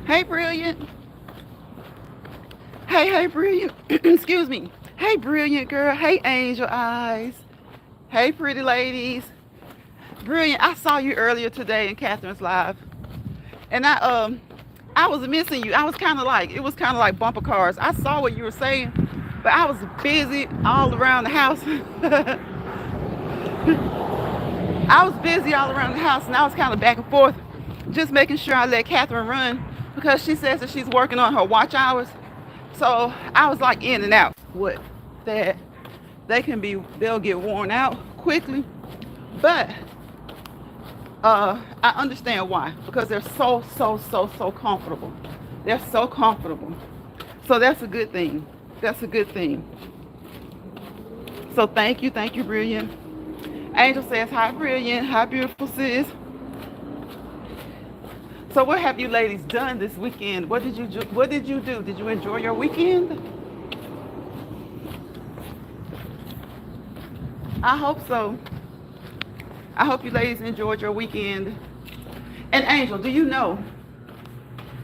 Hey, Brilliant. Hey, Brilliant. Excuse me. Hey, Brilliant girl. Hey, Angel Eyes. Hey, pretty ladies. Brilliant. I saw you earlier today in Catherine's live, and I was missing you. I was kind of like it was kind of like bumper cars. I saw what you were saying, but I was busy all around the house. I was busy all around the house, and I was kind of back and forth, just making sure I let Catherine run because she says that she's working on her watch hours. So I was like in and out. What that they'll get worn out quickly, but I understand why, because they're so comfortable. They're so comfortable. So that's a good thing. That's a good thing. So thank you, Brilliant. Angel says, hi, Brilliant. Hi, beautiful sis. So what have you ladies done this weekend? What did you do? What did you do? Did you enjoy your weekend? I hope so. I hope you ladies enjoyed your weekend. And Angel, do you know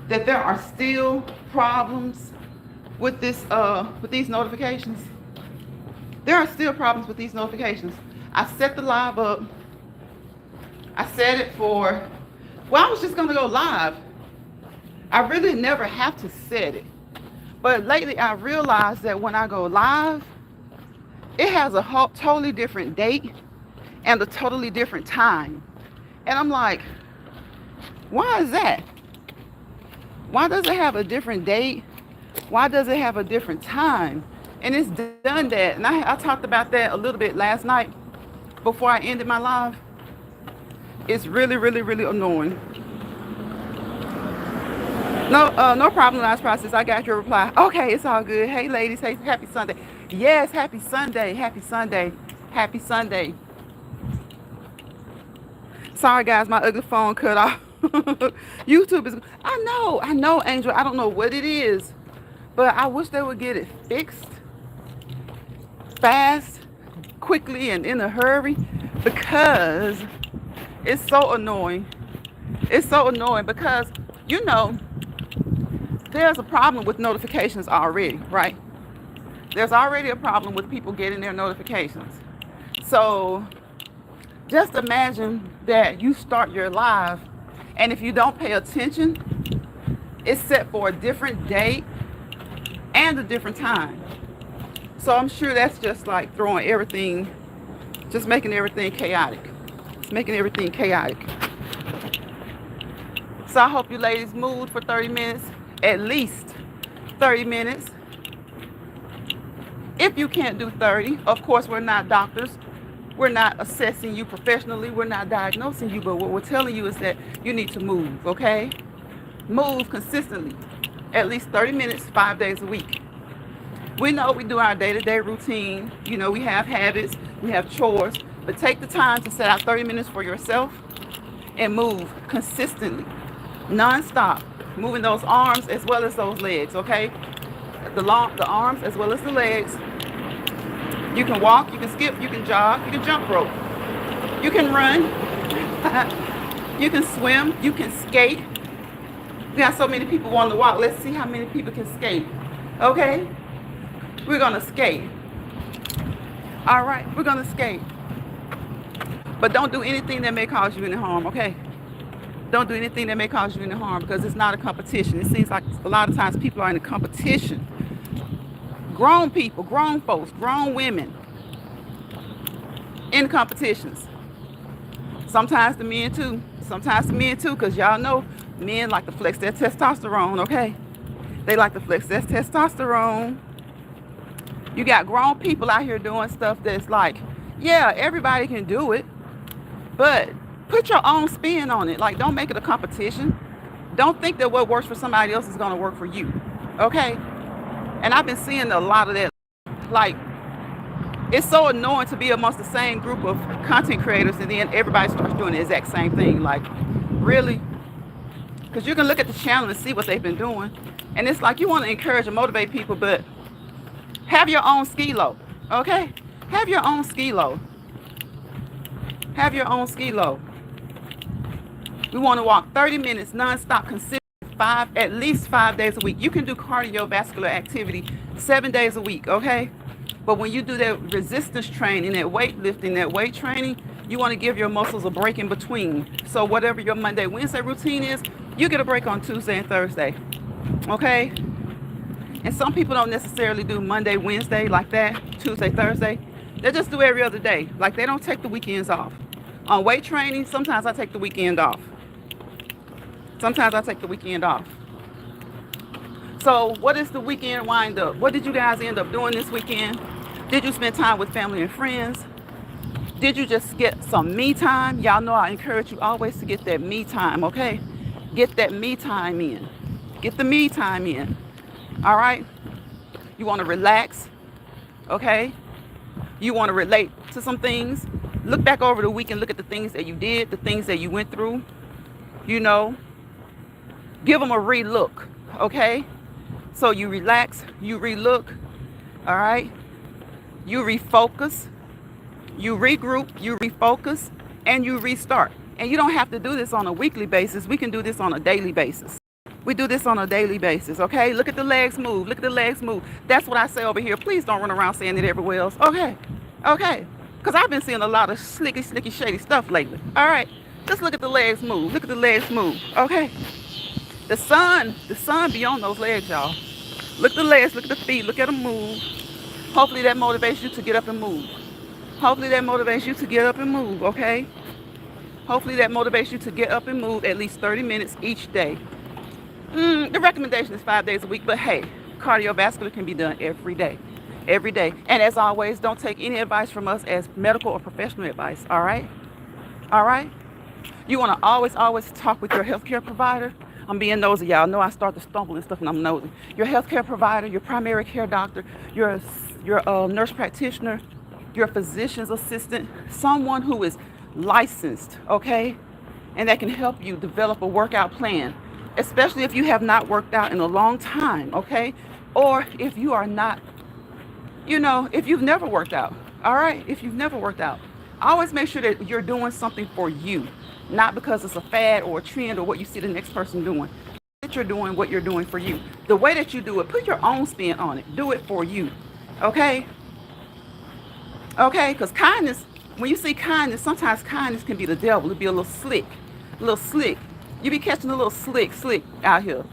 that there are still problems with these notifications? There are still problems with these notifications. I set the live up. I set it for, well, I was just gonna go live. I really never have to set it. But lately I realized that when I go live, it has a totally different date and a totally different time. And I'm like, why is that? Why does it have a different date? Why does it have a different time? And it's done that. And I talked about that a little bit last night before I ended my live. It's really annoying. No problem, last process. I got your reply. Okay, it's all good. Hey, ladies. Hey, happy Sunday. Yes, happy Sunday. Happy Sunday. Happy Sunday. Sorry, guys, my ugly phone cut off. YouTube is. I know, Angel. I don't know what it is, but I wish they would get it fixed fast, quickly, and in a hurry, because it's so annoying. It's so annoying because, you know, there's a problem with notifications already, right? There's already a problem with people getting their notifications. So just imagine that you start your live, and if you don't pay attention, it's set for a different date and a different time. So I'm sure that's just like throwing everything, just making everything chaotic. It's making everything chaotic. So I hope you ladies moved for 30 minutes, at least 30 minutes. If you can't do 30, of course, we're not doctors. We're not assessing you professionally. We're not diagnosing you, but what we're telling you is that you need to move, okay? Move consistently, at least 30 minutes, 5 days a week. We know we do our day-to-day routine. You know, we have habits, we have chores, but take the time to set out 30 minutes for yourself and move consistently, non-stop, moving those arms as well as those legs, okay? The arms as well as the legs. You can walk, you can skip, you can jog, you can jump rope, you can run, you can swim, you can skate. We got so many people wanting to walk. Let's see how many people can skate, okay? We're gonna skate. All right, we're gonna skate. But don't do anything that may cause you any harm, okay? Don't do anything that may cause you any harm, because it's not a competition. It seems like a lot of times people are in a competition. Grown people, grown folks, grown women in competitions. Sometimes the men too. Sometimes the men too, because y'all know men like to flex their testosterone, okay? They like to flex their testosterone. You got grown people out here doing stuff that's like, yeah, everybody can do it, but put your own spin on it. Like, don't make it a competition. Don't think that what works for somebody else is going to work for you, okay? And I've been seeing a lot of that. Like, it's so annoying to be amongst the same group of content creators and then everybody starts doing the exact same thing. Like, really? Because you can look at the channel and see what they've been doing, and it's like you want to encourage and motivate people, but have your own skilo, okay? Have your own skilo. Have your own skilo. We want to walk 30 minutes non-stop, consistent at least 5 days a week. You can do cardiovascular activity 7 days a week, okay? But when you do that resistance training, that weightlifting, that weight training, you want to give your muscles a break in between. So whatever your Monday, Wednesday routine is, you get a break on Tuesday and Thursday, okay? And some people don't necessarily do Monday, Wednesday like that, Tuesday, Thursday. They just do every other day. Like they don't take the weekends off. On weight training, sometimes I take the weekend off. Sometimes I take the weekend off. So what is the weekend wind up? What did you guys end up doing this weekend? Did you spend time with family and friends? Did you just get some me time? Y'all know I encourage you always to get that me time, okay? Get that me time in. Get the me time in. All right? You want to relax, okay? You want to relate to some things. Look back over the week and look at the things that you did, the things that you went through. You know, give them a re-look, okay? So you relax, you re-look, all right? You refocus, you regroup, you refocus, and you restart. And you don't have to do this on a weekly basis. We can do this on a daily basis. We do this on a daily basis, okay? Look at the legs move. Look at the legs move. That's what I say over here. Please don't run around saying it everywhere else. Okay, okay. Because I've been seeing a lot of slicky, shady stuff lately. All right, just look at the legs move. Look at the legs move, okay? The sun be on those legs, y'all. Look at the legs, look at the feet, look at them move. Hopefully that motivates you to get up and move. Hopefully that motivates you to get up and move, okay? Hopefully that motivates you to get up and move at least 30 minutes each day. The recommendation is 5 days a week, but hey, cardiovascular can be done every day. Every day. And as always, don't take any advice from us as medical or professional advice, all right? All right? You want to always talk with your healthcare provider. I'm being nosy, y'all. Know I start to stumble and stuff and I'm nosy. Your healthcare provider, your primary care doctor, your nurse practitioner, your physician's assistant, someone who is licensed, okay? And that can help you develop a workout plan, especially if you have not worked out in a long time, okay? Or if you are not, if you've never worked out, all right? If you've never worked out, always make sure that you're doing something for you, not because it's a fad or a trend or what you see the next person doing. That you're doing what you're doing for you. The way that you do it, put your own spin on it. Do it for you, okay? Okay, because kindness, when you see kindness, sometimes kindness can be the devil. It'll be a little slick, You be catching a little slick out here,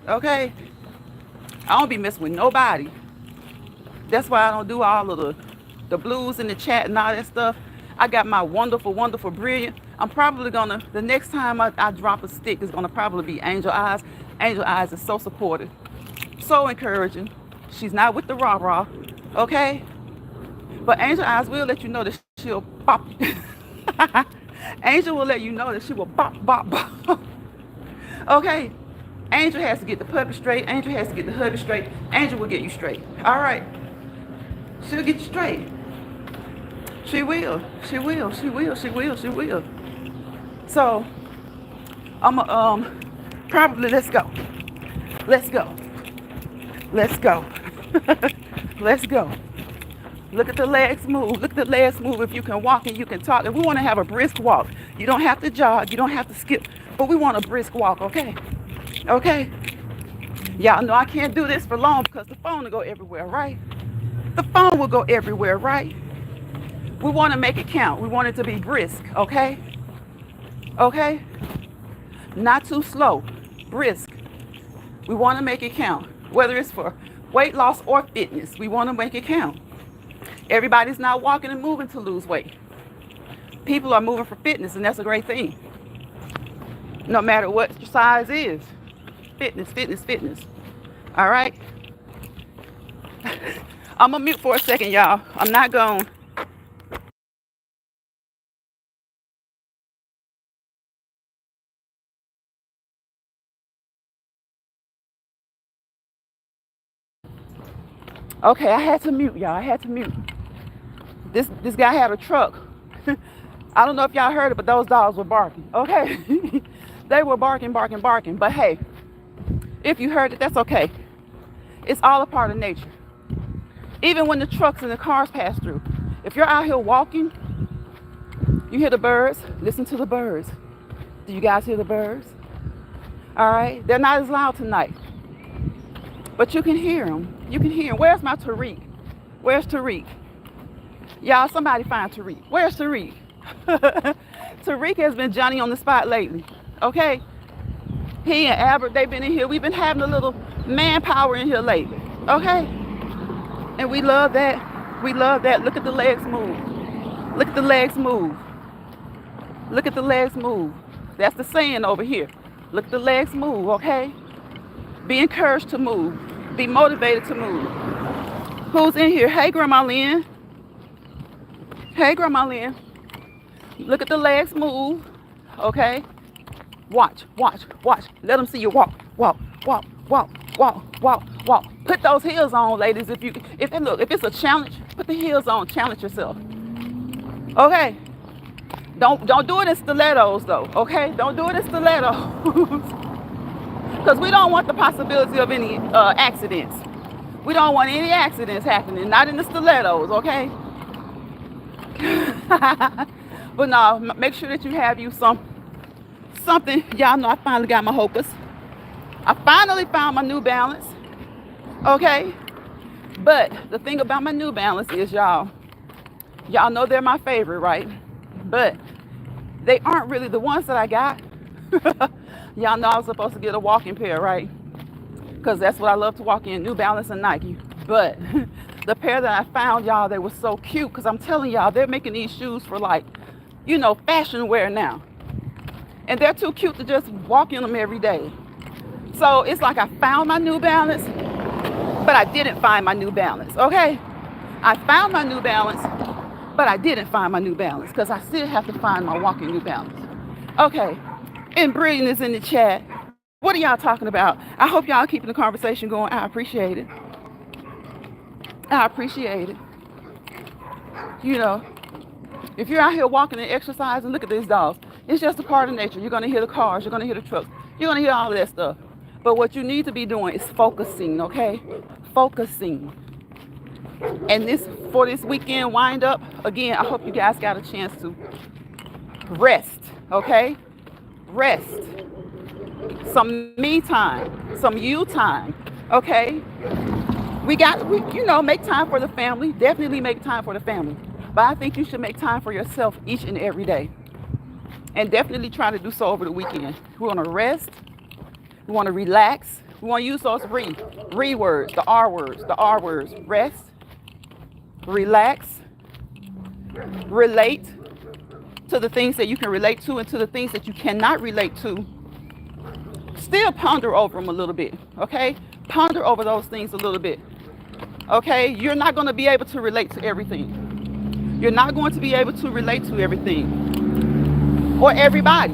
okay? I don't be messing with nobody. That's why I don't do all of the blues in the chat and all that stuff. I got my wonderful, brilliant. I'm probably gonna, the next time I drop a stick, is gonna probably be Angel Eyes. Angel Eyes is so supportive, so encouraging. She's not with the rah-rah, okay? But Angel Eyes will let you know that she'll bop. Angel will let you know that she will bop. Okay? Angel has to get the puppy straight. Angel has to get the hubby straight. Angel will get you straight. All right? She'll get you straight. She will. So, probably let's go. Let's go. Look at the legs move. Look at the legs move. If you can walk and you can talk. If we want to have a brisk walk, you don't have to jog. You don't have to skip. But we want a brisk walk, okay? Okay? Y'all know I can't do this for long because the phone will go everywhere, right? The phone will go everywhere, right? We want to make it count. We want it to be brisk, okay? Okay? Not too slow. Brisk. We want to make it count. Whether it's for weight loss or fitness, we want to make it count. Everybody's not walking and moving to lose weight. People are moving for fitness, and that's a great thing. No matter what your size is. Fitness. All right? I'm going to mute for a second, y'all. I'm not going. Okay, I had to mute, y'all. I had to mute. This guy had a truck. I don't know if y'all heard it, but those dogs were barking. Okay. They were barking. But hey, if you heard it, that's okay. It's all a part of nature. Even when the trucks and the cars pass through. If you're out here walking, you hear the birds. Listen to the birds. Do you guys hear the birds? All right? They're not as loud tonight, but you can hear them. You can hear them. Where's my Tariq? Where's Tariq? Y'all, somebody find Tariq. Where's Tariq? Tariq has been Johnny on the spot lately. Okay? He and Albert, they've been in here. We've been having a little manpower in here lately. Okay? And we love that. We love that. Look at the legs move. Look at the legs move. Look at the legs move. That's the saying over here. Look at the legs move, okay? Be encouraged to move. Be motivated to move. Who's in here? Hey, Grandma Lynn. Hey, Grandma Lynn. Look at the legs move, okay? Watch, watch, watch. Let them see you walk, walk, walk, walk, walk, walk, walk. Put those heels on, ladies. If it's a challenge, put the heels on. Challenge yourself. Okay. Don't do it in stilettos though. Okay. Don't do it in stilettos. Because we don't want the possibility of any accidents. We don't want any accidents happening. Not in the stilettos. Okay. But no, make sure that you have you something. Y'all know I finally got my Hokas. I finally found my New Balance. Okay. But the thing about my New Balance is y'all know they're my favorite, right? But they aren't really the ones that I got. Y'all know I was supposed to get a walking pair, right? Because that's what I love to walk in, New Balance and Nike. But the pair that I found, y'all, they were so cute. Because I'm telling y'all, they're making these shoes for like, fashion wear now. And they're too cute to just walk in them every day. So it's like I found my New Balance, but I didn't find my New Balance, okay? I found my New Balance, but I didn't find my New Balance because I still have to find my walking New Balance. Okay, and Brilliant is in the chat. What are y'all talking about? I hope y'all keeping the conversation going. I appreciate it. I appreciate it. If you're out here walking and exercising, look at these dogs. It's just a part of nature. You're going to hear the cars. You're going to hear the trucks. You're going to hear all of that stuff. But what you need to be doing is focusing, okay? Focusing. And for this weekend wind up, again, I hope you guys got a chance to rest, okay? Rest. Some me time, some you time, okay? We make time for the family. Definitely make time for the family. But I think you should make time for yourself each and every day. And definitely try to do so over the weekend. We want to rest. We want to relax. We want to use those re words, the R words. Rest, relax, relate to the things that you can relate to and to the things that you cannot relate to. Still ponder over them a little bit, okay? Ponder over those things a little bit, okay? You're not going to be able to relate to everything. You're not going to be able to relate to everything or everybody.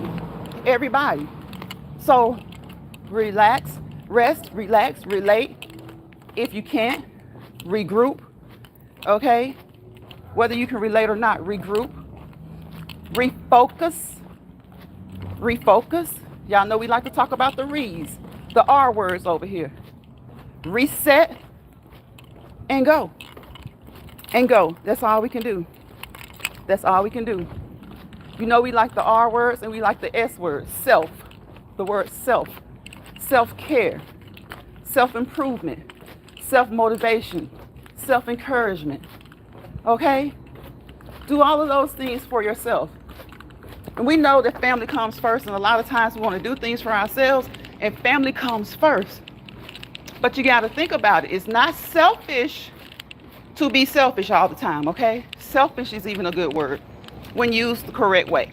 So relax, rest, relax, relate. If you can't, regroup, okay? Whether you can relate or not, regroup, refocus. Y'all know we like to talk about the re's, the R words over here. Reset and go. That's all we can do. We like the R words and we like the S words. Self, the word self, self-care, self-improvement, self-motivation, self-encouragement, okay? Do all of those things for yourself. And we know that family comes first, and a lot of times we want to do things for ourselves, and family comes first. But you got to think about it. It's not selfish to be selfish all the time, okay? Selfish is even a good word when used the correct way.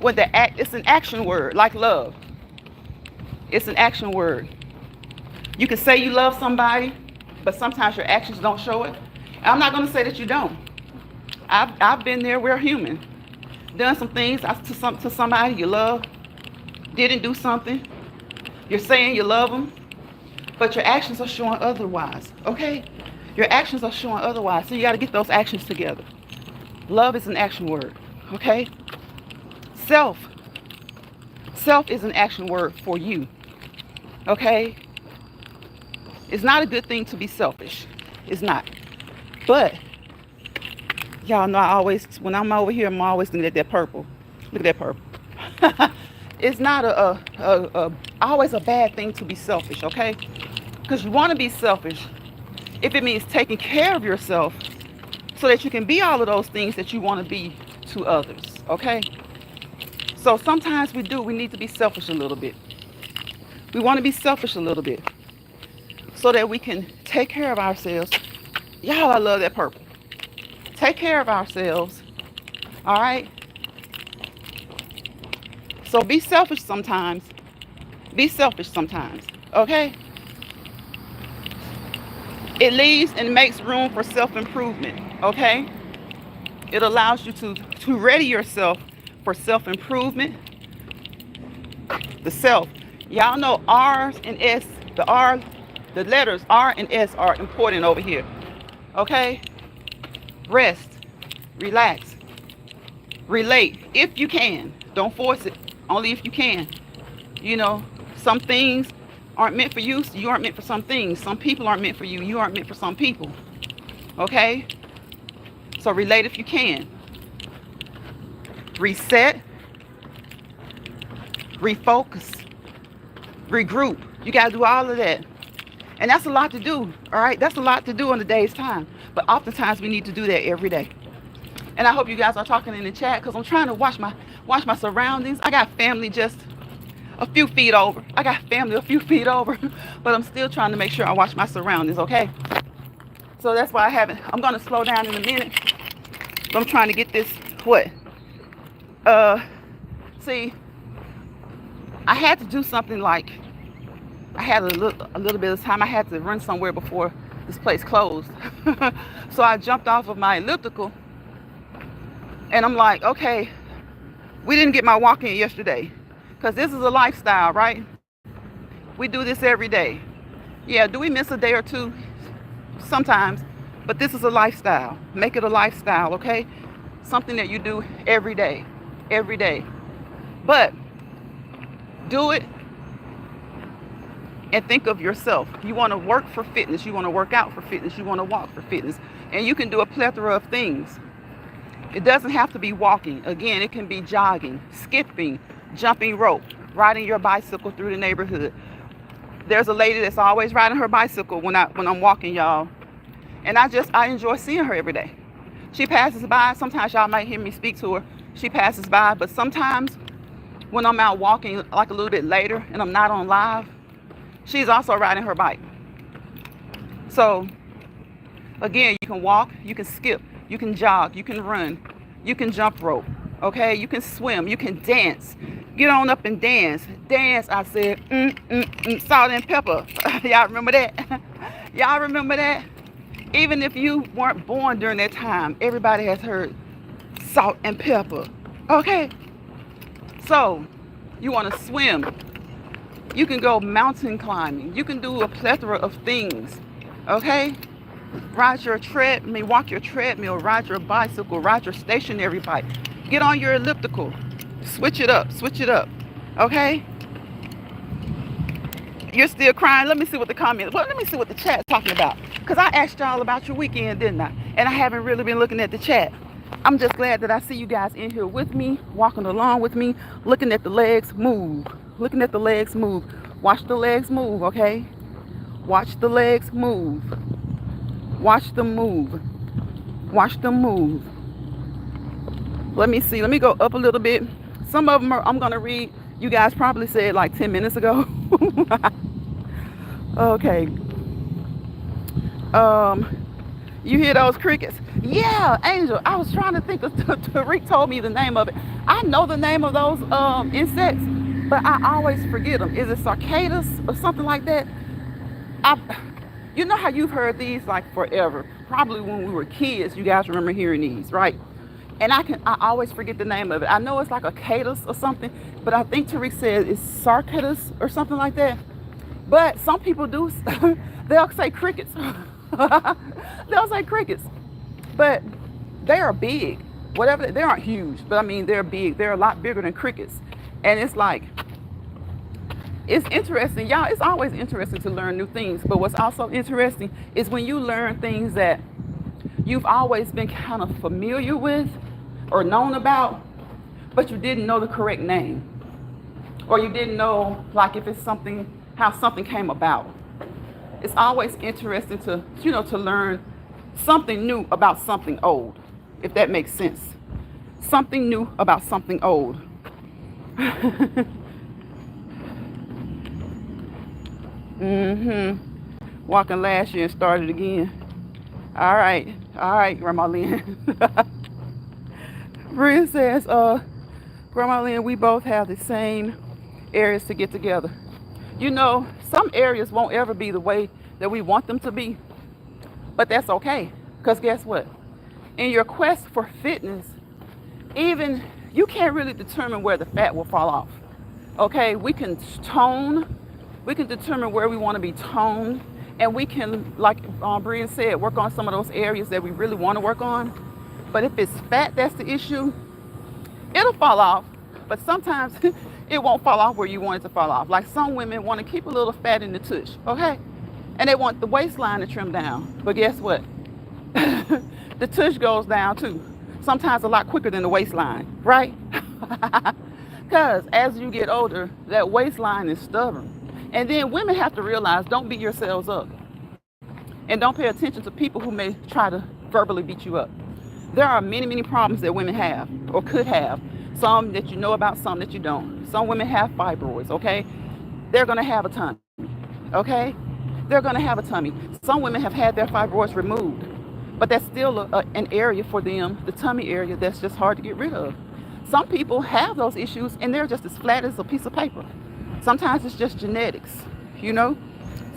It's an action word, like love. It's an action word. You can say you love somebody, but sometimes your actions don't show it. And I'm not going to say that you don't. I've been there. We're human. Done some things to somebody you love, didn't do something. You're saying you love them, but your actions are showing otherwise, okay? Your actions are showing otherwise, so you got to get those actions together. Love is an action word, okay? Self is an action word for you, okay? It's not a good thing to be selfish. It's not. But y'all know when I'm over here, I'm always looking at that purple. Look at that purple. It's not always a bad thing to be selfish, okay? Because you want to be selfish if it means taking care of yourself so that you can be all of those things that you want to be to others, okay? So sometimes we need to be selfish a little bit. We want to be selfish a little bit so that we can take care of ourselves. Y'all, I love that purple. Take care of ourselves, all right? So be selfish sometimes. Be selfish sometimes, okay? It leaves and makes room for self-improvement, okay? It allows you to ready yourself for self-improvement. The self. Y'all know R's and S, the letters R and S are important over here, okay? Rest, relax, relate if you can. Don't force it, only if you can. You know, some things aren't meant for you, so you aren't meant for some things. Some people aren't meant for you, you aren't meant for some people, okay? So relate if you can. Reset, refocus, regroup. You got to do all of that. And that's a lot to do, all right? That's a lot to do in a day's time. But oftentimes we need to do that every day. And I hope you guys are talking in the chat because I'm trying to watch my surroundings. I got family just a few feet over. I got family a few feet over, but I'm still trying to make sure I watch my surroundings, okay? So that's why I'm going to slow down in a minute. But I'm trying to get this, see, I had to do something like, I had a little bit of time. I had to run somewhere before this place closed. So I jumped off of my elliptical and I'm like, okay, we didn't get my walk in yesterday because this is a lifestyle, right? We do this every day. Yeah, do we miss a day or two? Sometimes, but this is a lifestyle. Make it a lifestyle, okay? Something that you do every day, every day. But do it and think of yourself. You want to work for fitness. You want to work out for fitness. You want to walk for fitness. And you can do a plethora of things. It doesn't have to be walking. Again, it can be jogging, skipping, jumping rope, riding your bicycle through the neighborhood. There's a lady that's always riding her bicycle when I'm walking, y'all. And I enjoy seeing her every day. She passes by. Sometimes y'all might hear me speak to her. She passes by. But sometimes when I'm out walking like a little bit later and I'm not on live, she's also riding her bike. So again, you can walk, you can skip, you can jog, you can run, you can jump rope, okay? You can swim, you can dance. Get on up and dance. Dance, I said, salt and pepper. Y'all remember that? Y'all remember that? Even if you weren't born during that time, everybody has heard salt and pepper, okay? So you want to swim. You can go mountain climbing. You can do a plethora of things, okay? Walk your treadmill, ride your bicycle, ride your stationary bike. Get on your elliptical. Switch it up, okay? You're still crying. Let me see what the comments, let me see what the chat's talking about. Because I asked y'all about your weekend, didn't I? And I haven't really been looking at the chat. I'm just glad that I see you guys in here with me, walking along with me, looking at the legs move. Looking at the legs move. Watch the legs move, okay? Watch the legs move. Watch them move. Watch them move. Let me see. Let me go up a little bit. Some of them I'm going to read. You guys probably said like 10 minutes ago. Okay. You hear those crickets? Yeah, Angel. I was trying to think of Tariq told me the name of it. I know the name of those insects, but I always forget them. Is it cicadas or something like that? You know how you've heard these like forever. Probably when we were kids, you guys remember hearing these, right? And I always forget the name of it. I know it's like a cadus or something, but I think Tariq said it's sarcadus or something like that. But some people do, they'll say crickets. They'll say crickets. But they are big. Whatever, they aren't huge, but I mean, they're big. They're a lot bigger than crickets. And it's like, it's interesting. Y'all, it's always interesting to learn new things. But what's also interesting is when you learn things that you've always been kind of familiar with or known about, but you didn't know the correct name. or you didn't know, like if it's something, how something came about. It's always interesting to, to learn something new about something old, if that makes sense. Something new about something old. Walking last year and started again. All right, Grandma Lynn. Bryn says, Grandma Lynn, we both have the same areas to get together. Some areas won't ever be the way that we want them to be, but that's okay. Because guess what? In your quest for fitness, even you can't really determine where the fat will fall off. Okay, we can determine where we want to be toned, and we can, like Brian said, work on some of those areas that we really want to work on. But if it's fat that's the issue, it'll fall off, but sometimes it won't fall off where you want it to fall off. Like some women want to keep a little fat in the tush, okay? And they want the waistline to trim down. But guess what? The tush goes down too. Sometimes a lot quicker than the waistline, right? Because as you get older, that waistline is stubborn. And then women have to realize, don't beat yourselves up. And don't pay attention to people who may try to verbally beat you up. There are many, many problems that women have or could have. Some that you know about, some that you don't. Some women have fibroids, okay? They're going to have a tummy, okay? They're going to have a tummy. Some women have had their fibroids removed, but that's still an area for them, the tummy area, that's just hard to get rid of. Some people have those issues and they're just as flat as a piece of paper. Sometimes it's just genetics,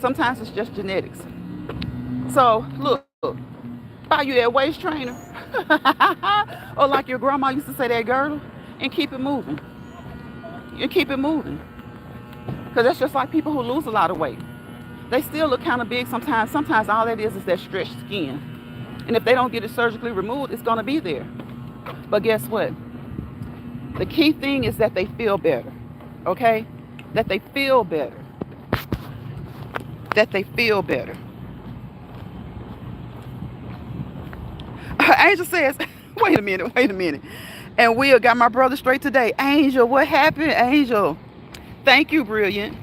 Sometimes it's just genetics. So, look, buy you that waist trainer. Or like your grandma used to say, that girdle, and keep it moving. And keep it moving. Because that's just like people who lose a lot of weight. They still look kind of big sometimes. Sometimes all that is that stretched skin. And if they don't get it surgically removed, it's going to be there. But guess what? The key thing is that they feel better. Okay? That they feel better. That they feel better. Angel says, wait a minute. And Will got my brother straight today. Angel, what happened, Angel? Thank you, Brilliant.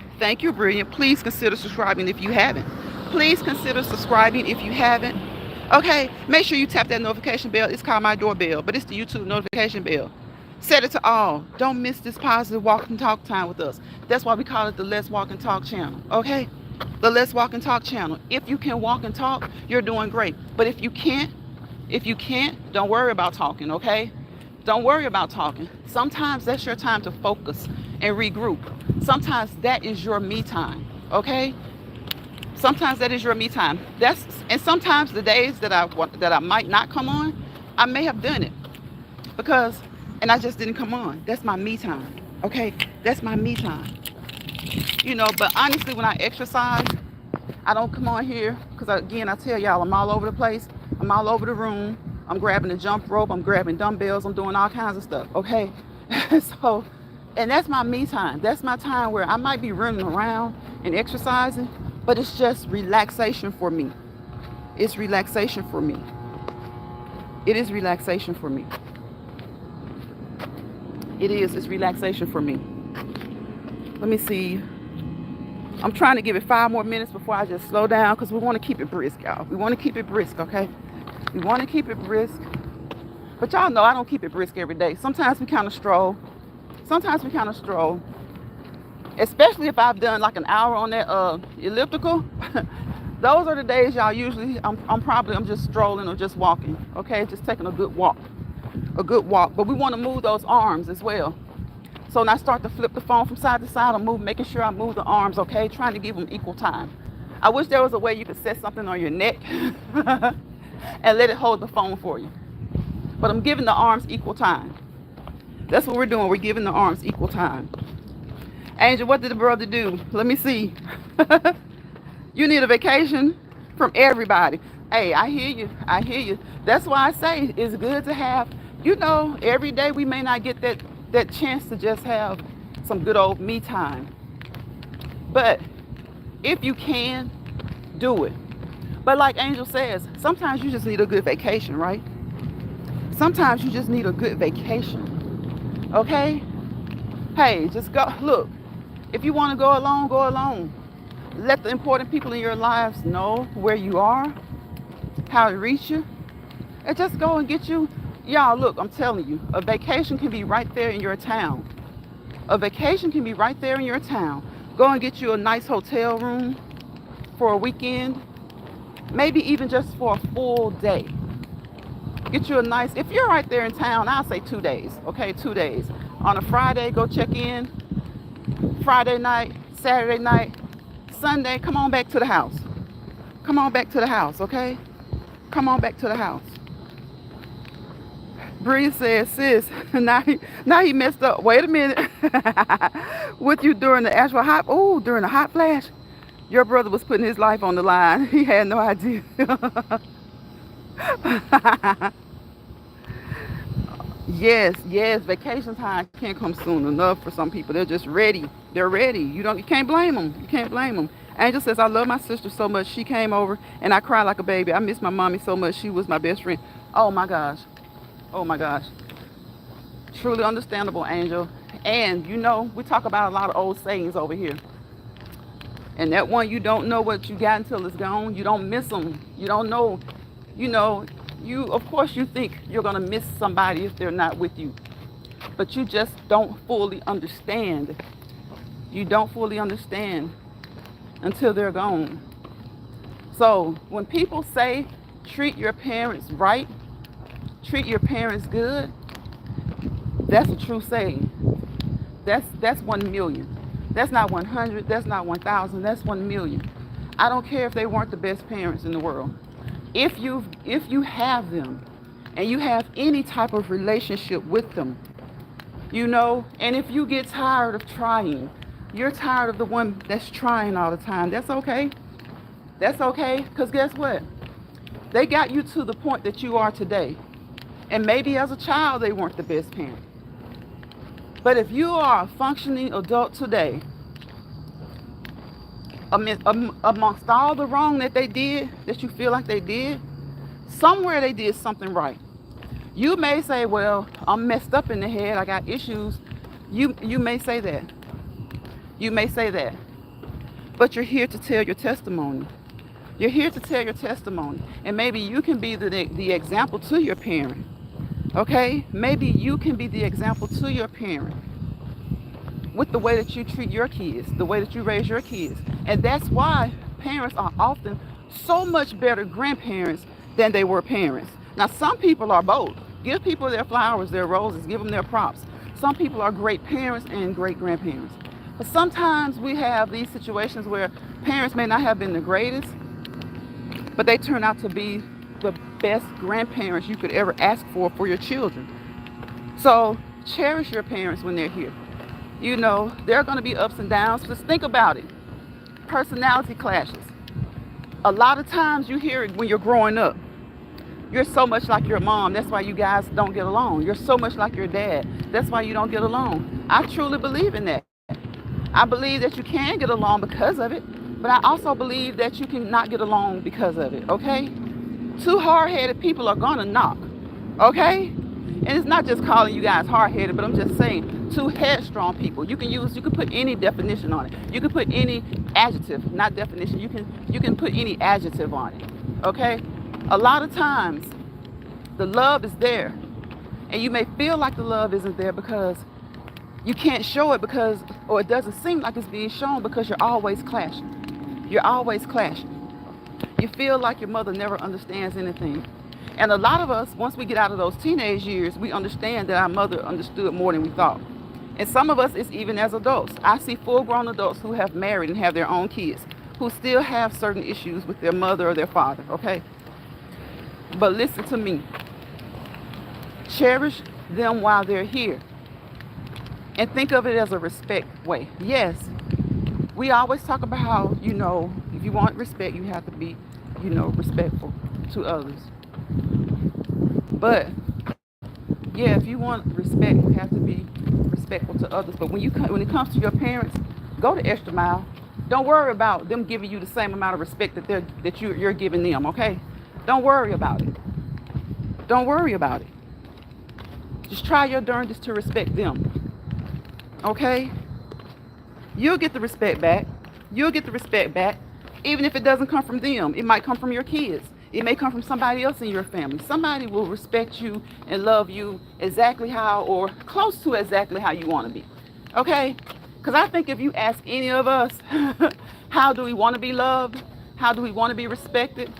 Please consider subscribing if you haven't. Okay, make sure you tap that notification bell. It's called my doorbell, but it's the YouTube notification bell. Set it to all. Don't miss this positive walk and talk time with us. That's why we call it the Let's Walk and Talk channel, okay? The Let's Walk and Talk channel. If you can walk and talk, you're doing great. But if you can't, don't worry about talking, okay? Don't worry about talking. Sometimes that's your time to focus and regroup. Sometimes that is your me time, okay? Sometimes that is your me time. And sometimes the days that I might not come on, I may have done it and I just didn't come on. That's my me time, okay? That's my me time. But honestly, when I exercise, I don't come on here because, again, I tell y'all, I'm all over the place. I'm all over the room. I'm grabbing a jump rope. I'm grabbing dumbbells. I'm doing all kinds of stuff, okay? And that's my me time. That's my time where I might be running around and exercising, but it's just relaxation for me. It's relaxation for me. It is relaxation for me. It's relaxation for me. Let me see. I'm trying to give it 5 more minutes before I just slow down because we want to keep it brisk, y'all. We want to keep it brisk, okay? We want to keep it brisk. But y'all know I don't keep it brisk every day. Sometimes we kind of stroll. Especially if I've done like an hour on that elliptical. Those are the days, y'all, usually I'm just strolling or just walking, okay? Just taking a good walk. But we want to move those arms as well. So when I start to flip the phone from side to side, I'm making sure I move the arms, okay? Trying to give them equal time. I wish there was a way you could set something on your neck and let it hold the phone for you. But I'm giving the arms equal time. That's what we're doing. We're giving the arms equal time. Angel, what did the brother do? Let me see. You need a vacation from everybody. Hey, I hear you. That's why I say it's good to have, every day we may not get that chance to just have some good old me time. But if you can, do it. But like Angel says, sometimes you just need a good vacation, right? Sometimes you just need a good vacation. Okay? Hey, just go. Look, If you want to go alone, go alone. Let the important people in your lives know where you are, how to reach you, and just go and get you. Y'all, look, I'm telling you, a vacation can be right there in your town. A vacation can be right there in your town. Go and get you a nice hotel room for a weekend, maybe even just for a full day. Get you a nice, if you're right there in town, I'll say 2 days, okay, 2 days. On a Friday, go check in. Friday night, Saturday night, Sunday, come on back to the house. Come on back to the house, okay? Come on back to the house. Bree says, sis, now he messed up. Wait a minute. With you during the actual during the hot flash, your brother was putting his life on the line. He had no idea. Yes, vacation time can't come soon enough for some people. They're just ready. They're ready. You can't blame them. You can't blame them. Angel says, I love my sister so much. She came over and I cried like a baby. I miss my mommy so much. She was my best friend. Oh my gosh. Oh my gosh. Truly understandable, Angel. And we talk about a lot of old sayings over here. And that one, you don't know what you got until it's gone. You don't miss them. You don't know, of course you think you're going to miss somebody if they're not with you. But you just don't fully understand. You don't fully understand until they're gone. So when people say treat your parents right, treat your parents good, that's a true saying. That's 1 million. That's not 100, that's not 1,000, that's 1 million. I don't care if they weren't the best parents in the world. If you have them and you have any type of relationship with them, and if you get tired of trying, you're tired of the one that's trying all the time, that's okay. That's okay, because guess what? They got you to the point that you are today. And maybe as a child, they weren't the best parent. But if you are a functioning adult today, amongst all the wrong that they did, that you feel like they did, somewhere they did something right. You may say, well, I'm messed up in the head, I got issues. You may say that. You may say that. But you're here to tell your testimony. You're here to tell your testimony. And maybe you can be the example to your parent. Okay? Maybe you can be the example to your parent with the way that you treat your kids, the way that you raise your kids. And that's why parents are often so much better grandparents than they were parents. Now, some people are both. Give people their flowers, their roses, give them their props. Some people are great parents and great grandparents. But sometimes we have these situations where parents may not have been the greatest, but they turn out to be the best grandparents you could ever ask for your children. So cherish your parents when they're here. There are going to be ups and downs. Just think about it. Personality clashes. A lot of times you hear it when you're growing up. You're so much like your mom. That's why you guys don't get along. You're so much like your dad. That's why you don't get along. I truly believe in that. I believe that you can get along because of it, but I also believe that you can not get along because of it, okay? Two hard-headed people are gonna knock, okay? And it's not just calling you guys hard-headed, but I'm just saying two headstrong people. You can put any definition on it. You can put any adjective, not definition. You can put any adjective on it, okay? A lot of times, the love is there, and you may feel like the love isn't there because you can't show it or it doesn't seem like it's being shown because you're always clashing. You're always clashing. You feel like your mother never understands anything. And a lot of us, once we get out of those teenage years, we understand that our mother understood more than we thought. And some of us, it's even as adults. I see full-grown adults who have married and have their own kids, who still have certain issues with their mother or their father, okay? But listen to me. Cherish them while they're here. And think of it as a respect way. Yes, we always talk about how, if you want respect, you have to be, respectful to others. But, yeah, if you want respect, you have to be respectful to others. But when it comes to your parents, go the extra mile. Don't worry about them giving you the same amount of respect that you're giving them, okay? Don't worry about it. Don't worry about it. Just try your darndest to respect them. Okay? You'll get the respect back. You'll get the respect back. Even if it doesn't come from them, it might come from your kids. It may come from somebody else in your family. Somebody will respect you and love you exactly how, or close to exactly how you want to be. Okay? Because I think if you ask any of us, how do we want to be loved? How do we want to be respected?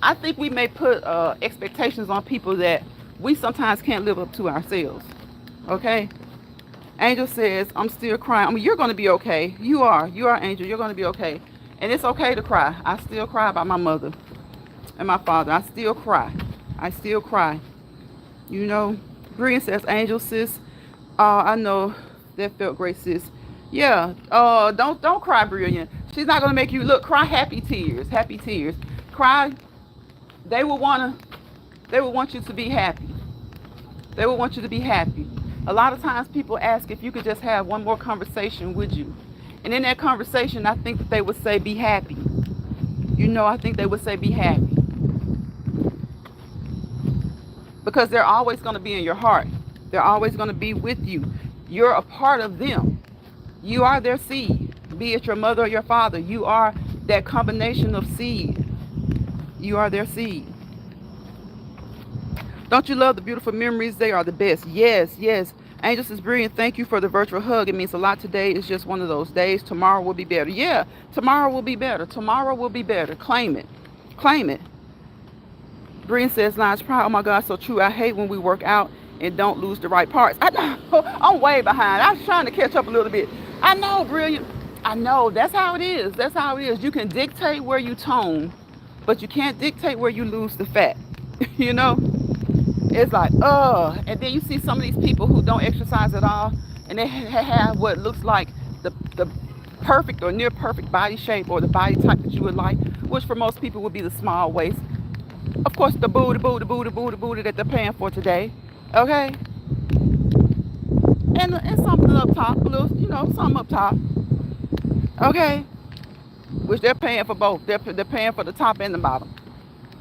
I think we may put expectations on people that we sometimes can't live up to ourselves. Okay? Angel says, I'm still crying. I mean, you're going to be okay. You are, Angel. You're going to be okay. And it's okay to cry. I still cry about my mother and my father. I still cry. I still cry. You know, Brian says, Angel, sis, I know that felt great, sis. Yeah, don't cry, Brilliant. She's not going to make you look. Cry happy tears. Happy tears. Cry. They will want you to be happy. They will want you to be happy. A lot of times people ask if you could just have one more conversation, would you? And in that conversation, I think that they would say, be happy. You know, I think they would say, be happy. Because they're always going to be in your heart. They're always going to be with you. You're a part of them. You are their seed. Be it your mother or your father. You are that combination of seed. You are their seed. Don't you love the beautiful memories? They are the best. Yes, yes. Angel says, brilliant. Thank you for the virtual hug. It means a lot today. It's just one of those days. Tomorrow will be better. Yeah, tomorrow will be better. Tomorrow will be better. Claim it. Claim it. Brian says, Lines Pride. Oh my God, so true. I hate when we work out and don't lose the right parts. I know. I'm way behind. I was trying to catch up a little bit. I know, Brilliant. I know. That's how it is. That's how it is. You can dictate where you tone, but you can't dictate where you lose the fat. You know? It's like, and then you see some of these people who don't exercise at all, and they have what looks like the perfect or near perfect body shape or the body type that you would like, which for most people would be the small waist. Of course, the booty that they're paying for today, okay? And something up top, a little, something up top, okay? Which they're paying for both. They're paying for the top and the bottom,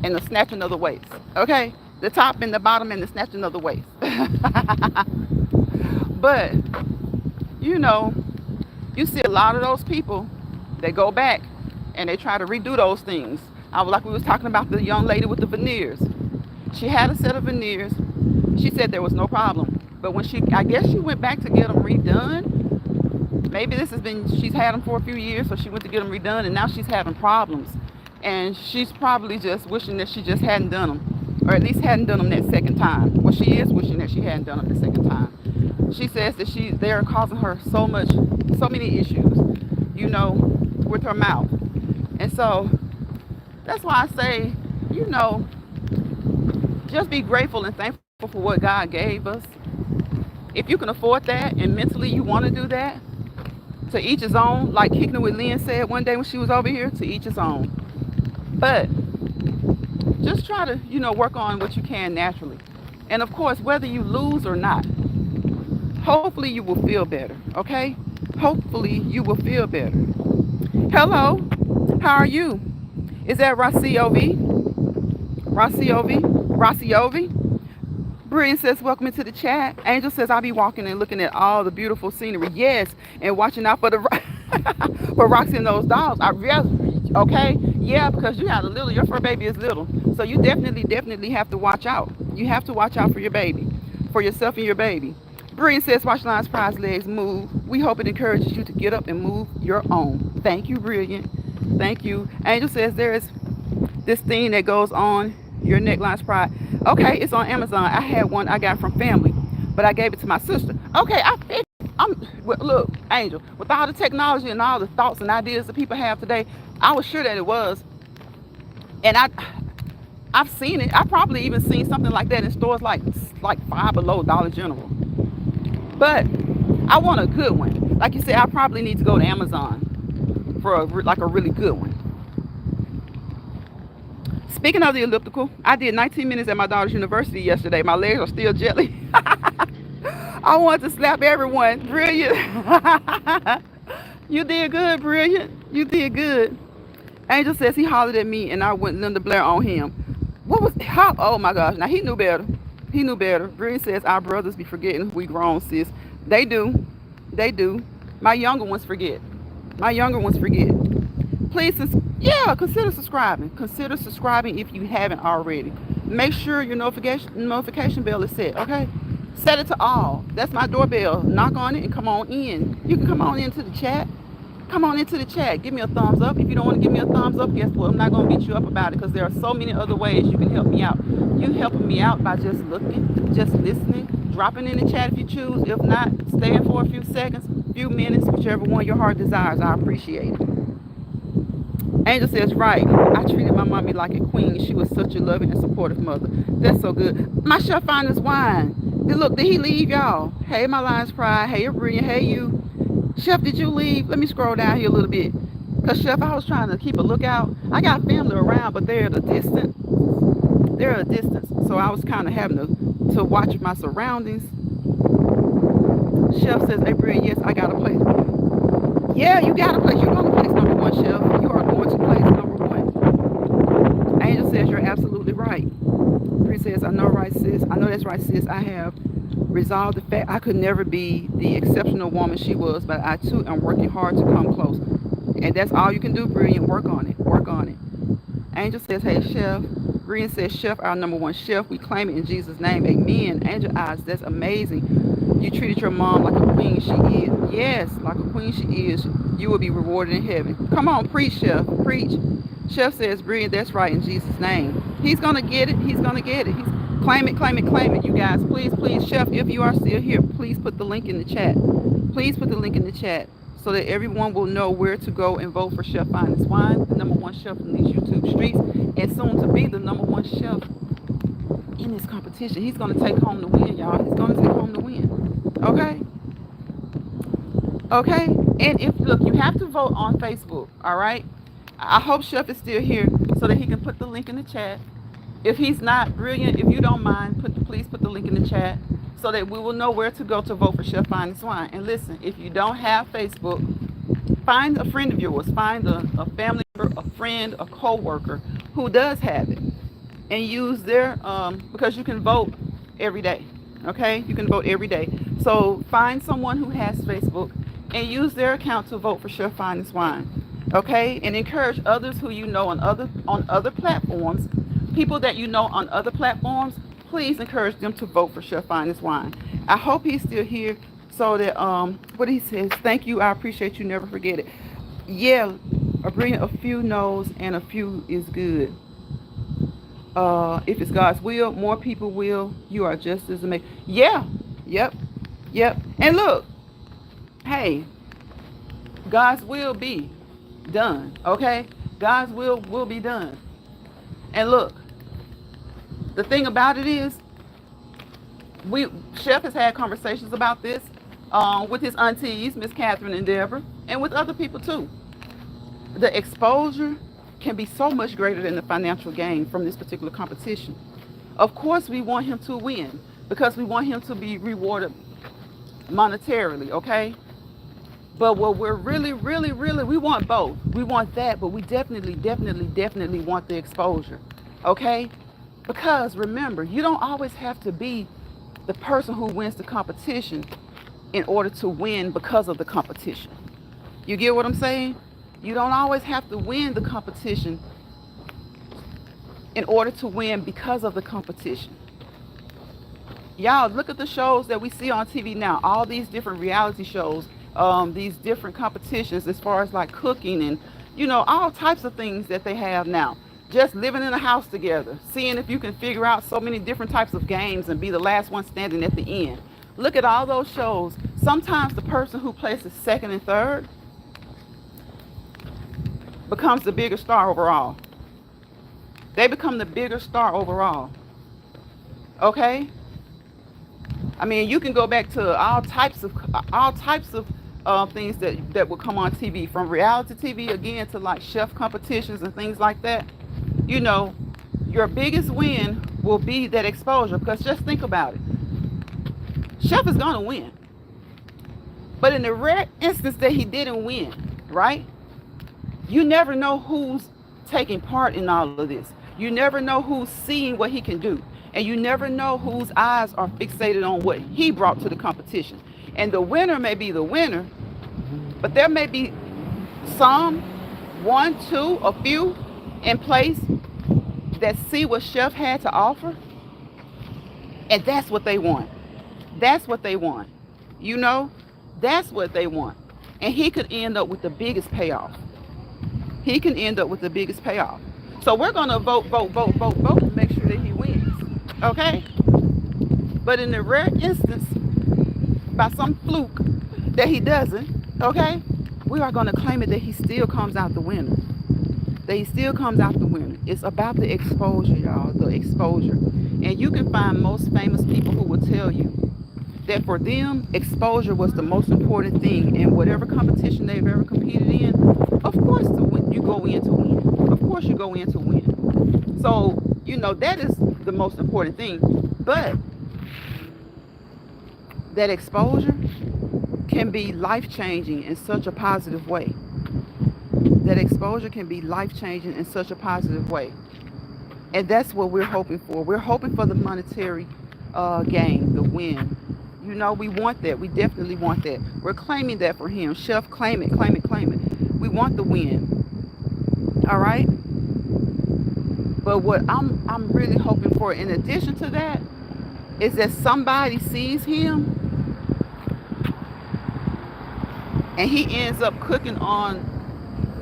and the snatching of the waist, okay? The top and the bottom and the snatching of the waist. But, you see a lot of those people, they go back and they try to redo those things. Like we was talking about the young lady with the veneers. She had a set of veneers. She said there was no problem. But when I guess she went back to get them redone. Maybe she's had them for a few years, so she went to get them redone, and now she's having problems. And she's probably just wishing that she just hadn't done them. Or at least hadn't done them that second time. Well, she is wishing that she hadn't done them the second time. She says that they're causing her so many issues, with her mouth. And so that's why I say, just be grateful and thankful for what God gave us. If you can afford that and mentally you want to do that, to each his own, like Kicking It With Lynn said one day when she was over here, to each his own. But just try to, work on what you can naturally. And of course, whether you lose or not, hopefully you will feel better, okay? Hopefully you will feel better. Hello, how are you? Is that Raciovi? Brian says, welcome into the chat. Angel says, I'll be walking and looking at all the beautiful scenery. Yes, and watching out for for Roxy and those dogs. Okay? Yeah, because you have a little, your fur baby is little. So you definitely have to watch out. You have to watch out for your baby, for yourself and your baby. Brian says, watch Lion's Prize legs move. We hope it encourages you to get up and move your own. Thank you, Brilliant. Thank you. Angel says, there is this thing that goes on your neck, Lion's Pride. Okay, it's on Amazon. I had one I got from family, but I gave it to my sister. Okay, look, Angel, with all the technology and all the thoughts and ideas that people have today, I was sure that it was. And I've seen it. I probably even seen something like that in stores like Five Below, Dollar General. But I want a good one. Like you said, I probably need to go to Amazon for a really good one. Speaking of the elliptical, I did 19 minutes at my daughter's university yesterday. My legs are still jelly. I want to slap everyone. Brilliant. You did good, Brilliant. You did good. Angel says he hollered at me and I went Linda Blair on him. Oh my gosh. Now he knew better. Brilliant says our brothers be forgetting we grown, sis. They do. My younger ones forget. My younger ones forget. Please, yeah, consider subscribing. Consider subscribing if you haven't already. Make sure your notification bell is set, okay? Set it to all. That's my doorbell. Knock on it and come on in. You can come on into the chat. Come on into the chat. Give me a thumbs up. If you don't want to give me a thumbs up, guess what? I'm not going to beat you up about it because there are so many other ways you can help me out. You helping me out by just looking, just listening, dropping in the chat if you choose. If not, staying for a few seconds, few minutes, whichever one your heart desires. I appreciate it. Angel says, right, I treated my mommy like a queen. She was such a loving and supportive mother. That's so good. My chef found his wine. Look, did he leave, y'all? Hey, my Lion's Pride. Hey, Brilliant. Hey, you. Chef, did you leave? Let me scroll down here a little bit. Because, Chef, I was trying to keep a lookout. I got family around, but they're at a distance. They're at a distance. So I was kind of having to watch my surroundings. Chef says, hey, Brilliant, yes, I got a place. Yeah, you got a place. You're going to place number one, Chef. You are going to place number one. Angel says, you're absolutely right. Bree says, I know, right, sis. I know that's right, sis. I have resolved the fact I could never be the exceptional woman she was, but I too am working hard to come close. And that's all you can do, Brilliant. Work on it. Work on it. Angel says, hey, Chef. Brilliant says, Chef, our number one chef. We claim it in Jesus' name. Amen. Angel eyes, that's amazing. You treated your mom like a queen she is. Yes, like a queen she is. You will be rewarded in heaven. Come on, preach, Chef. Preach. Chef says, Brilliant, that's right, in Jesus' name. He's going to get it. He's going to get it. He's claim it, claim it, claim it, you guys. Please, please, Chef, if you are still here, please put the link in the chat. Please put the link in the chat so that everyone will know where to go and vote for Chef Finest Wine, the number one chef in these YouTube streets, and soon to be the number one chef in this competition. He's going to take home the win, y'all. He's going to take home the win. Okay? Okay? And if, look, you have to vote on Facebook, all right? I hope Chef is still here so that he can put the link in the chat. If he's not, Brilliant, if you don't mind, please put the link in the chat so that we will know where to go to vote for Chef Finest Wine. And listen, if you don't have Facebook, find a friend of yours. Find a family member, a friend, a co-worker who does have it. And use their, because you can vote every day, okay? You can vote every day. So find someone who has Facebook and use their account to vote for Chef Finest Wine, okay? And encourage others who you know on other platforms, people that you know on other platforms, please encourage them to vote for Chef Finest Wine. I hope he's still here so that, what he says, thank you, I appreciate you, never forget it. Yeah, a few no's and a few is good. If it's God's will, more people will. You are just as amazing. Yeah, yep. And look, hey, God's will be done, okay? God's will be done. And look, the thing about it is, Chef has had conversations about this with his aunties, Miss Catherine and Deborah, and with other people too. The exposure can be so much greater than the financial gain from this particular competition. Of course, we want him to win because we want him to be rewarded monetarily, okay? But what we're really, we want both. We want that, but we definitely want the exposure, okay? Because remember, you don't always have to be the person who wins the competition in order to win because of the competition. You get what I'm saying? You don't always have to win the competition in order to win because of the competition. Y'all, look at the shows that we see on TV now. All these different reality shows, these different competitions as far as like cooking and, you know, all types of things that they have now. Just living in a house together, seeing if you can figure out so many different types of games and be the last one standing at the end. Look at all those shows. Sometimes the person who places second and third becomes the bigger star overall. They become the bigger star overall. Okay? I mean, you can go back to all types of things that will come on TV, from reality TV again to like chef competitions and things like that. You know, your biggest win will be that exposure, because just think about it. Chef is gonna win. But in the rare instance that he didn't win, right? You never know who's taking part in all of this. You never know who's seeing what he can do. And you never know whose eyes are fixated on what he brought to the competition. And the winner may be the winner, But there may be some, one, two, a few in place that see what Chef had to offer, and that's what they want. That's what they want. You know, that's what they want. And he could end up with the biggest payoff. He can end up with the biggest payoff. So we're going to vote to make sure that he wins. Okay? But in the rare instance, by some fluke, that he doesn't, okay, we are going to claim it that he still comes out the winner. That he still comes out the winner. It's about the exposure, y'all, the exposure. And you can find most famous people who will tell you that for them, exposure was the most important thing in whatever competition they've ever competed in. Of course, you go in to win. Of course, you go in to win. So, you know, that is the most important thing. But that exposure can be life-changing in such a positive way. That exposure can be life-changing in such a positive way. And that's what we're hoping for. We're hoping for the monetary gain, the win. You know, we want that. We definitely want that. We're claiming that for him. Chef, claim it, claim it, claim it. We want the win. All right? But what I'm really hoping for in addition to that is that somebody sees him and he ends up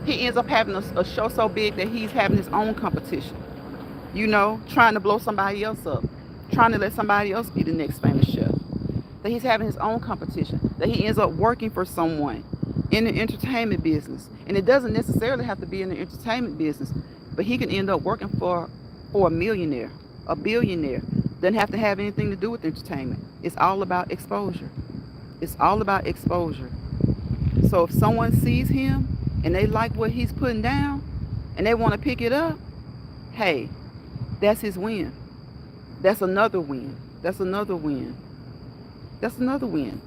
he ends up having a show so big that he's having his own competition. You know, trying to blow somebody else up. Trying to let somebody else be the next famous chef. That he's having his own competition. That he ends up working for someone in the entertainment business. And it doesn't necessarily have to be in the entertainment business. But he can end up working for a millionaire, a billionaire. Doesn't have to have anything to do with entertainment. It's all about exposure. It's all about exposure. So if someone sees him and they like what he's putting down and they want to pick it up, hey, that's his win. That's another win. That's another win. That's another win.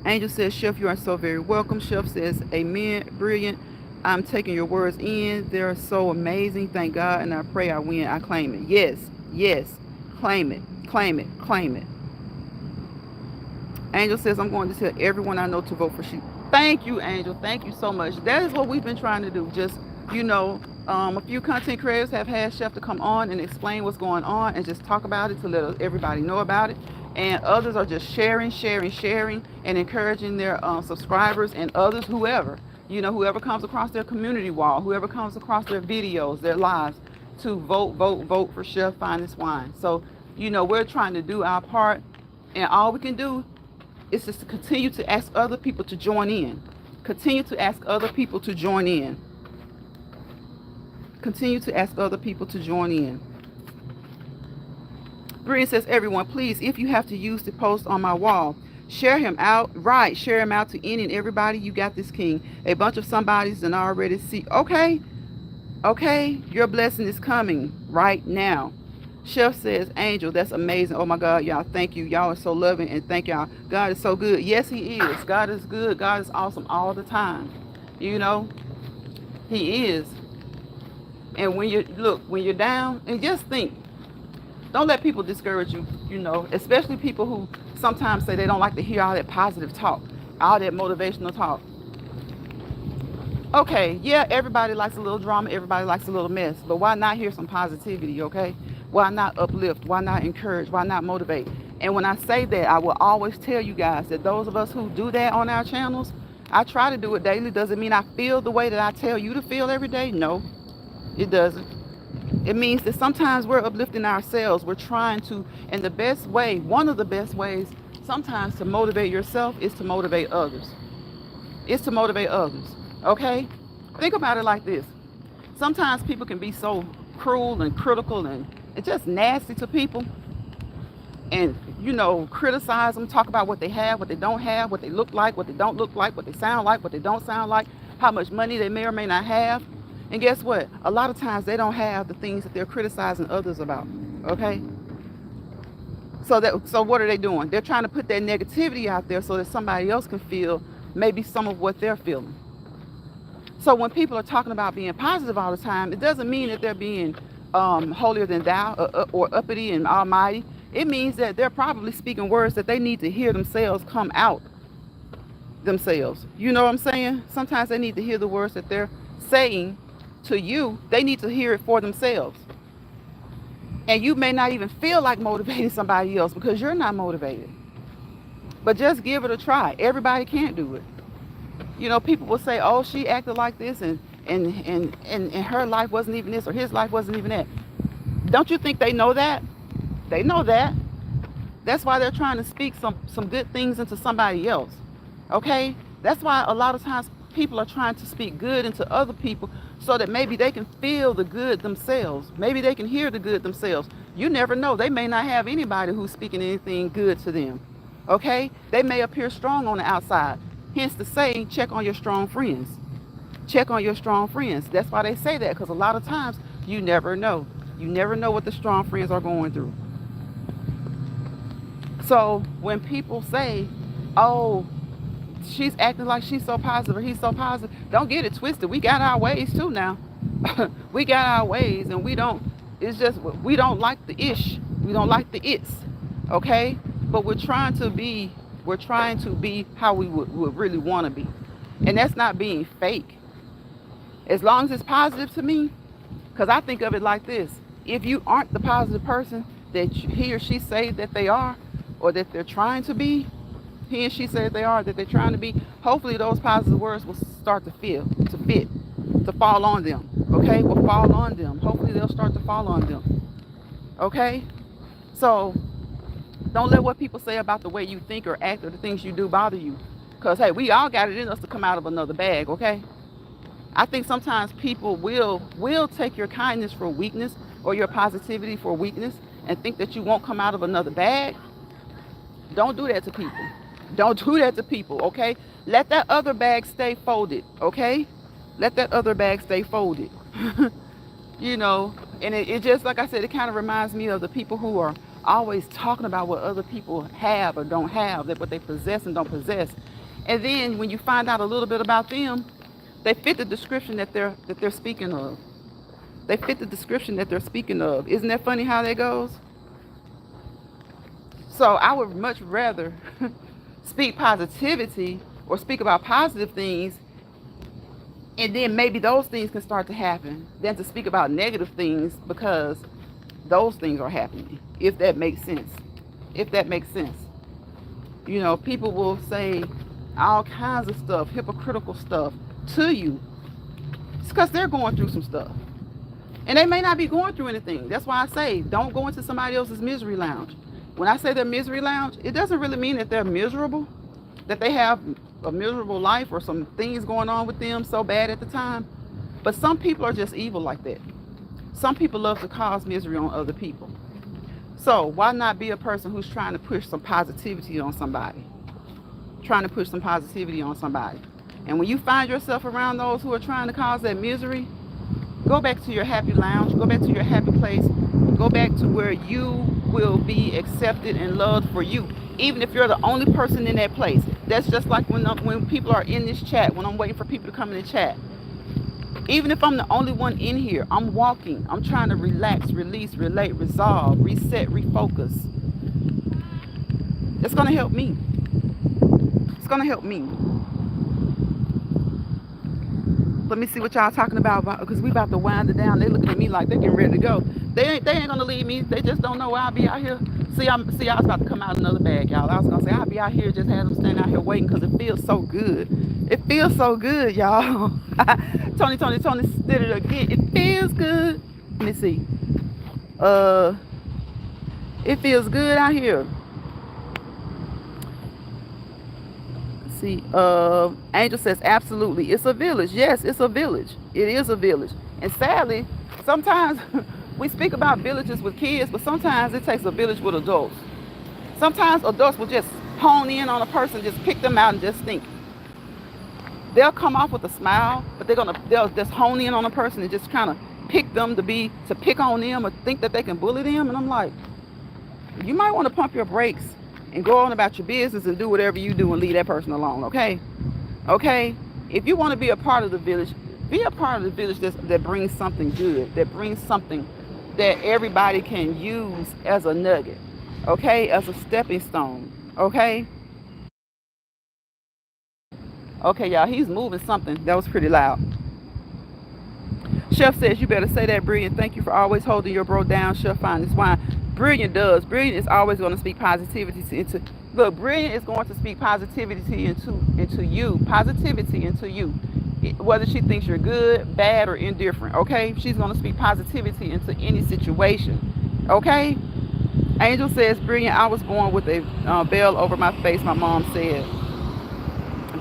Angel says, Chef, you are so very welcome. Chef says, amen, brilliant. I'm taking your words in. They're so amazing. Thank God. And I pray I win. I claim it. Yes, yes. Claim it. Claim it. Claim it. Angel says, I'm going to tell everyone I know to vote for Sheep. Thank you, Angel. Thank you so much. That is what we've been trying to do. Just, you know, a few content creators have had Chef to come on and explain what's going on and just talk about it to let everybody know about it. And others are just sharing and encouraging their subscribers and others, whoever comes across their community wall, whoever comes across their videos, their lives, to vote for Chef Finest Wine. So, you know, we're trying to do our part, and all we can do is just to continue to ask other people to join in. Continue to ask other people to join in. Continue to ask other people to join in. Brian says, everyone, please, if you have to use the post on my wall, share him out. Right, share him out to any and everybody. You got this, King. A bunch of somebody's and already see. Okay, your blessing is coming right now. Chef says, Angel, that's amazing. Oh my God, y'all, thank you. Y'all are so loving, and thank y'all. God is so good. Yes, he is. God is good. God is awesome all the time. You know, he is. And when you're down, and just think, don't let people discourage you, you know, especially people who sometimes say they don't like to hear all that positive talk, all that motivational talk. Okay, yeah, everybody likes a little drama, everybody likes a little mess, but why not hear some positivity, okay? Why not uplift? Why not encourage? Why not motivate? And when I say that, I will always tell you guys that those of us who do that on our channels, I try to do it daily. Does it mean I feel the way that I tell you to feel every day? No, it doesn't. It means that sometimes we're uplifting ourselves. We're trying to, and the best way, one of the best ways sometimes to motivate yourself is to motivate others. It's to motivate others, okay? Think about it like this. Sometimes people can be so cruel and critical and just nasty to people, and, you know, criticize them, talk about what they have, what they don't have, what they look like, what they don't look like, what they sound like, what they don't sound like, how much money they may or may not have. And guess what? A lot of times they don't have the things that they're criticizing others about, okay? So what are they doing? They're trying to put that negativity out there so that somebody else can feel maybe some of what they're feeling. So when people are talking about being positive all the time, it doesn't mean that they're being holier than thou or uppity and almighty. It means that they're probably speaking words that they need to hear themselves come out. themselves. You know what I'm saying? Sometimes they need to hear the words that they're saying to you. They need to hear it for themselves. And you may not even feel like motivating somebody else because you're not motivated. But just give it a try. Everybody can't do it. You know, people will say, oh, she acted like this and her life wasn't even this or his life wasn't even that. Don't you think they know that? They know that. That's why they're trying to speak some good things into somebody else. Okay? That's why a lot of times people are trying to speak good into other people so that maybe they can feel the good themselves. Maybe they can hear the good themselves. You never know. They may not have anybody who's speaking anything good to them. Okay? They may appear strong on the outside. Hence the saying, check on your strong friends. Check on your strong friends. That's why they say that, because a lot of times you never know. You never know what the strong friends are going through. So when people say, oh, she's acting like she's so positive or he's so positive, don't get it twisted. We got our ways too now. We got our ways, and it's just, we don't like the ish. We don't like the it's. Okay? But we're trying to be how we would really want to be. And that's not being fake. As long as it's positive to me, because I think of it like this. If you aren't the positive person that he or she say that they are, or that they're trying to be, he and she say they are, that they're trying to be, hopefully those positive words will start to fit, to fall on them. Okay? Will fall on them. Hopefully they'll start to fall on them. Okay? So don't let what people say about the way you think or act or the things you do bother you. Because, hey, we all got it in us to come out of another bag, okay? I think sometimes people will take your kindness for weakness or your positivity for weakness and think that you won't come out of another bag. Don't do that to people. Don't do that to people, okay? Let that other bag stay folded, okay? Let that other bag stay folded. You know, and it just, like I said, it kind of reminds me of the people who are always talking about what other people have or don't have, that what they possess and don't possess. And then when you find out a little bit about them, they fit the description that they're speaking of. They fit the description that they're speaking of. Isn't that funny how that goes? So I would much rather speak positivity or speak about positive things, and then maybe those things can start to happen, than to speak about negative things because those things are happening. If that makes sense. If that makes sense. You know, people will say all kinds of stuff, hypocritical stuff to you. It's because they're going through some stuff. And they may not be going through anything. That's why I say, don't go into somebody else's misery lounge. When I say they're misery lounge, it doesn't really mean that they're miserable, that they have a miserable life or some things going on with them so bad at the time. But some people are just evil like that. Some people love to cause misery on other people. So why not be a person who's trying to push some positivity on somebody? Trying to push some positivity on somebody. And when you find yourself around those who are trying to cause that misery, go back to your happy lounge. Go back to your happy place. Go back to where you will be accepted and loved for you, even if you're the only person in that place. That's just like when people are in this chat, when I'm waiting for people to come in the chat. Even if I'm the only one in here, I'm walking. I'm trying to relax, release, relate, resolve, reset, refocus. It's going to help me. It's going to help me. Let me see what y'all talking about, because we about to wind it down. They looking at me like they getting ready to go. They ain't gonna leave me. They just don't know where I'll be out here. See, I was about to come out another bag, y'all. I was gonna say I'll be out here, just have them standing out here waiting, because it feels so good. It feels so good, y'all. Tony did it again. It feels good. Let me see. It feels good out here. See, Angel says, absolutely. It's a village. Yes, it's a village. It is a village. And sadly, sometimes we speak about villages with kids, but sometimes it takes a village with adults. Sometimes adults will just hone in on a person, just pick them out and just think. They'll come off with a smile, but they'll just hone in on a person and just kind of pick them to pick on them or think that they can bully them. And I'm like, you might want to pump your brakes and go on about your business and do whatever you do and leave that person alone, okay? Okay? If you want to be a part of the village, be a part of the village that brings something good, that brings something that everybody can use as a nugget, okay? As a stepping stone, okay? Okay, y'all, he's moving something. That was pretty loud. Chef says, you better say that, Brilliant. Thank you for always holding your bro down. Chef find this wine. Brilliant does. Brilliant is always going to speak positivity into. Look, Brilliant is going to speak positivity into you. Positivity into you. Whether she thinks you're good, bad, or indifferent. Okay, she's going to speak positivity into any situation. Okay. Angel says, Brilliant, I was born with a bell over my face, my mom said.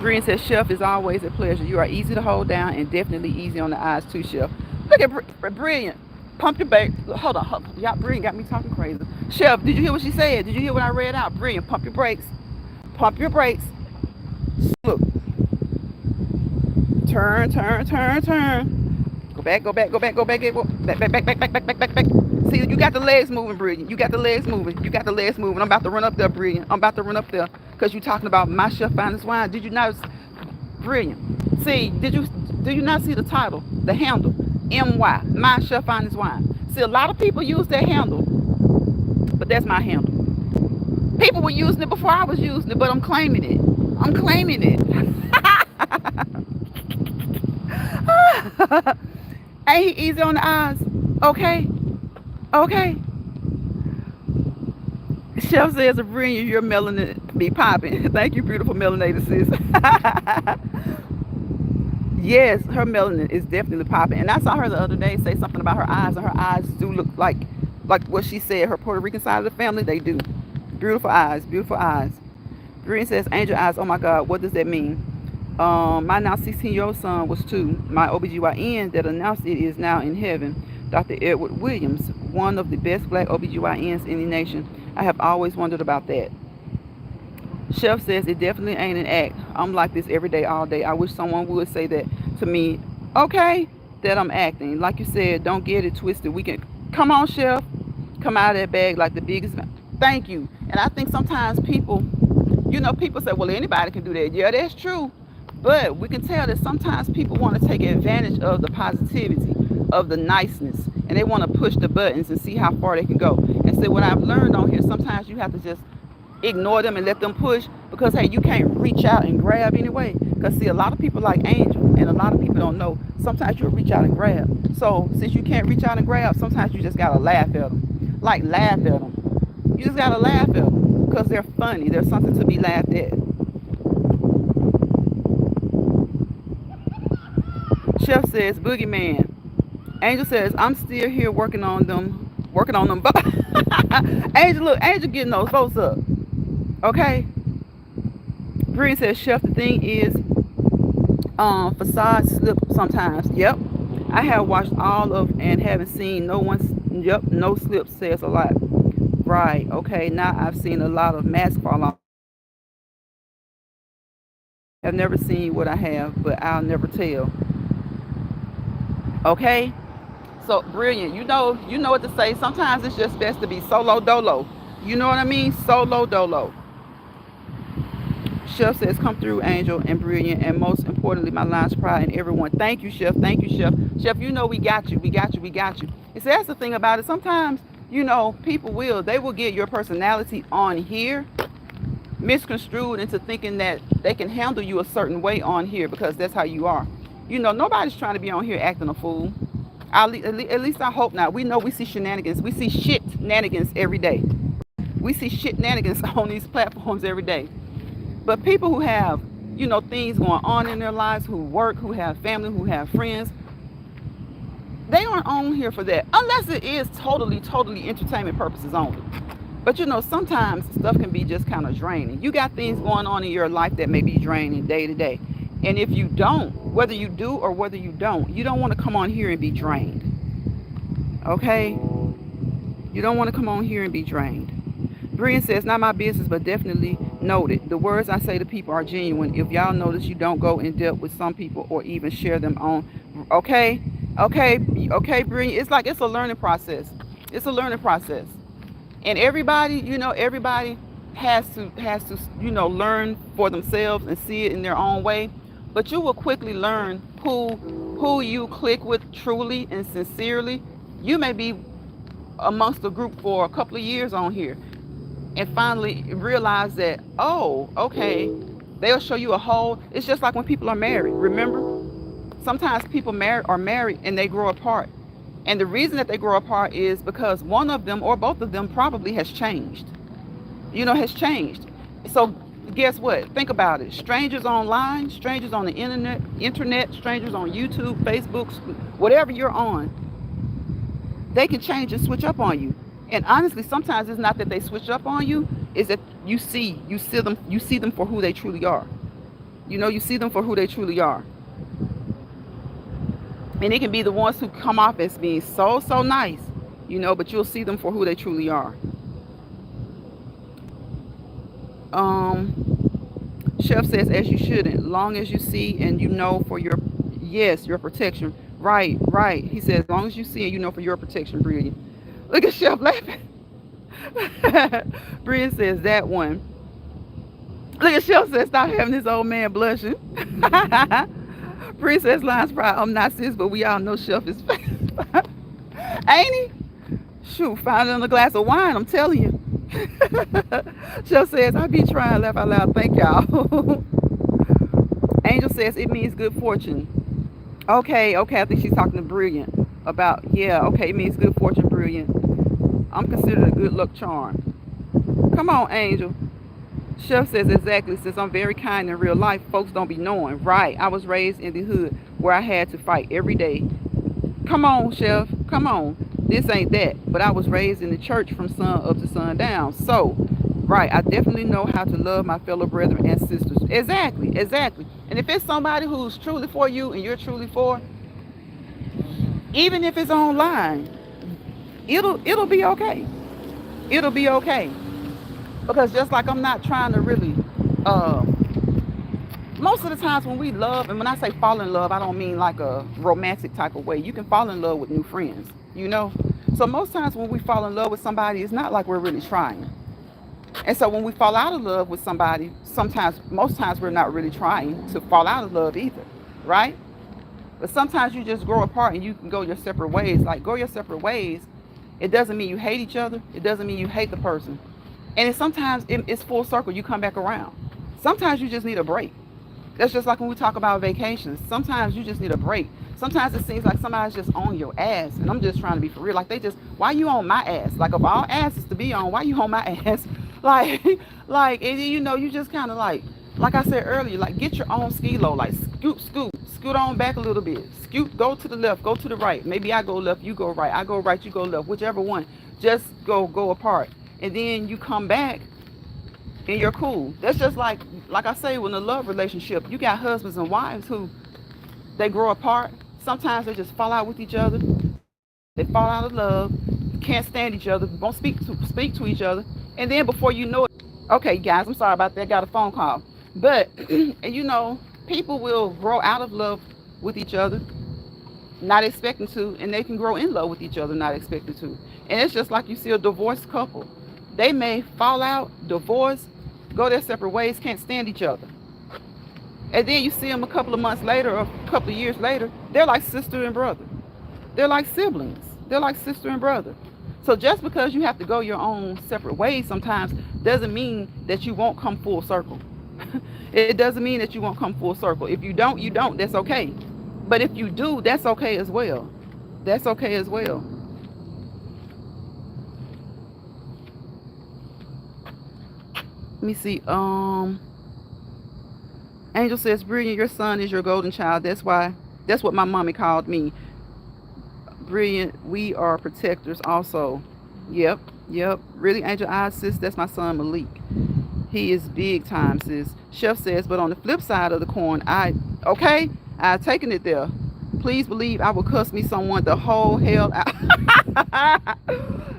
Brilliant says, Chef, is always a pleasure. You are easy to hold down and definitely easy on the eyes too, Chef. Look at Brilliant. Pump your brakes. Hold on. Y'all, Brilliant got me talking crazy. Chef, did you hear what she said? Did you hear what I read out? Brilliant, pump your brakes. Pump your brakes. Look. Turn. Go back. Back. See, you got the legs moving, Brilliant. You got the legs moving. I'm about to run up there, Brilliant. I'm about to run up there because you're talking about my chef finest wine. Did you notice? Brilliant. See, do you not see the title, the handle, MY, my chef finest wine? See, a lot of people use that handle, but that's my handle. People were using it before I was using it, but I'm claiming it. Ain't he easy on the eyes? Okay. Chef says, Brilliant, your melanin be popping. Thank you, beautiful melanated sis. Yes, her melanin is definitely popping. And I saw her the other day say something about her eyes, and her eyes do look like what she said, her Puerto Rican side of the family, they do. Beautiful eyes. Brilliant says, angel eyes, oh my God, what does that mean? My now 16-year-old son was 2. My OBGYN that announced it is now in heaven. Dr. Edward Williams, one of the best black OBGYNs in the nation. I have always wondered about that. Chef says, it definitely ain't an act. I'm like this every day, all day. I wish someone would say that to me. Okay, that I'm acting. Like you said, don't get it twisted. We can, come on, Chef. Come out of that bag like the biggest. Thank you. And I think sometimes people say, well, anybody can do that. Yeah, that's true. But we can tell that sometimes people want to take advantage of the positivity, of the niceness, and they want to push the buttons and see how far they can go. And so what I've learned on here, sometimes you have to just ignore them and let them push, because hey, you can't reach out and grab anyway. Because see, a lot of people like Angel, and a lot of people don't know, sometimes you'll reach out and grab. So since you can't reach out and grab, sometimes you just gotta laugh at them. Like, laugh at them. You just gotta laugh at them because they're funny. There's something to be laughed at. Chef says, Boogeyman. Angel says, I'm still here working on them. Angel getting those votes up. Okay. Bree says, Chef, the thing is, facades slip sometimes. Yep. I have watched all of and haven't seen no slip says a lot. Right. Okay. Now I've seen a lot of masks fall off. I've never seen what I have, but I'll never tell. Okay. So Brilliant, you know what to say. Sometimes it's just best to be solo dolo. You know what I mean? Solo dolo. Chef says, come through, Angel and Brilliant, and most importantly, my lion's pride and everyone. Thank you, Chef. Chef, you know we got you. And so that's the thing about it. Sometimes, people they will get your personality on here misconstrued into thinking that they can handle you a certain way on here because that's how you are. Nobody's trying to be on here acting a fool. At least I hope not. We know we see shenanigans. We see shit-nanigans every day. We see shit-nanigans on these platforms every day. But people who have, things going on in their lives, who work, who have family, who have friends, they aren't on here for that. Unless it is totally entertainment purposes only. But, sometimes stuff can be just kind of draining. You got things going on in your life that may be draining day to day. And if you don't, whether you do or whether you don't want to come on here and be drained. Okay? You don't want to come on here and be drained. Brian says, not my business, but definitely noted. The words I say to people are genuine. If y'all notice, you don't go in depth with some people or even share them on. Okay, Brian. It's like it's a learning process. And everybody, everybody has to, learn for themselves and see it in their own way. But you will quickly learn who you click with truly and sincerely. You may be amongst the group for a couple of years on here and finally realize that, oh, okay, They'll show you a whole. It's just like when people are married. Remember, sometimes people are married and they grow apart. And the reason that they grow apart is because one of them or both of them probably has changed. Has changed. So guess what? Think about it. Strangers online, strangers on the internet, strangers on YouTube, Facebook, whatever you're on, they can change and switch up on you. And honestly, sometimes it's not that they switch up on you, is that you see them for who they truly are. You see them for who they truly are. And it can be the ones who come off as being so nice, but you'll see them for who they truly are. Chef says, as you shouldn't, long as you see and for your protection. Right. He says, as long as you see and for your protection, brilliant. Look at Chef laughing. Brilliant says that one. Look at Chef says, stop having this old man blushing. Princess Line's Pride, I'm not sis, but we all know Chef is ain't he? Shoot, found it in a glass of wine, I'm telling you. Chef says, I be trying to laugh out loud. Thank y'all. Angel says, it means good fortune. Okay, I think she's talking to Brilliant about, it means good fortune, Brilliant. I'm considered a good luck charm. Come on, Angel. Chef says, exactly, since I'm very kind in real life, folks don't be knowing. Right, I was raised in the hood where I had to fight every day. Come on, Chef, come on. This ain't that, but I was raised in the church from sun up to sundown. So, right, I definitely know how to love my fellow brethren and sisters. Exactly. And if it's somebody who's truly for you and you're truly for, even if it's online, it'll be okay. It'll be okay. Because just like I'm not trying to really, most of the times when we love, and when I say fall in love, I don't mean like a romantic type of way. You can fall in love with new friends, So most times when we fall in love with somebody, it's not like we're really trying. And so when we fall out of love with somebody, most times we're not really trying to fall out of love either, right? But sometimes you just grow apart and you can go your separate ways. Like, go your separate ways. It doesn't mean you hate each other. It doesn't mean you hate the person. And sometimes it's full circle. You come back around. Sometimes you just need a break. That's just like when we talk about vacations. Sometimes you just need a break. Sometimes it seems like somebody's just on your ass. And I'm just trying to be for real. Like, why you on my ass? Like, of all asses to be on, why you on my ass? And you just kind of like I said earlier, like, get your own ski low. Like, scoot on back a little bit. Go to the left, go to the right. Maybe I go left, you go right. I go right, you go left. Whichever one. Just go apart. And then you come back and you're cool. That's just like I say, when a love relationship, you got husbands and wives who they grow apart. Sometimes they just fall out with each other. They fall out of love, can't stand each other, won't speak to each other. And then before you know it, okay, guys, I'm sorry about that. Got a phone call. But, people will grow out of love with each other, not expecting to, and they can grow in love with each other, not expecting to. And it's just like you see a divorced couple. They may fall out, divorce, go their separate ways, can't stand each other. And then you see them a couple of months later or a couple of years later, they're like sister and brother. They're like siblings. They're like sister and brother. So just because you have to go your own separate ways sometimes doesn't mean that you won't come full circle. It doesn't mean that you won't come full circle. If you don't, you don't. That's okay. But if you do, that's okay as well. That's okay as well. Let me see. Angel says, Brilliant, your son is your golden child. That's what my mommy called me. Brilliant, we are protectors also. Yep. Really, Angel eyes, sis, that's my son Malik. He is big time, sis. Chef says, but on the flip side of the coin, I've taken it there. Please believe I will cuss me someone the whole hell out.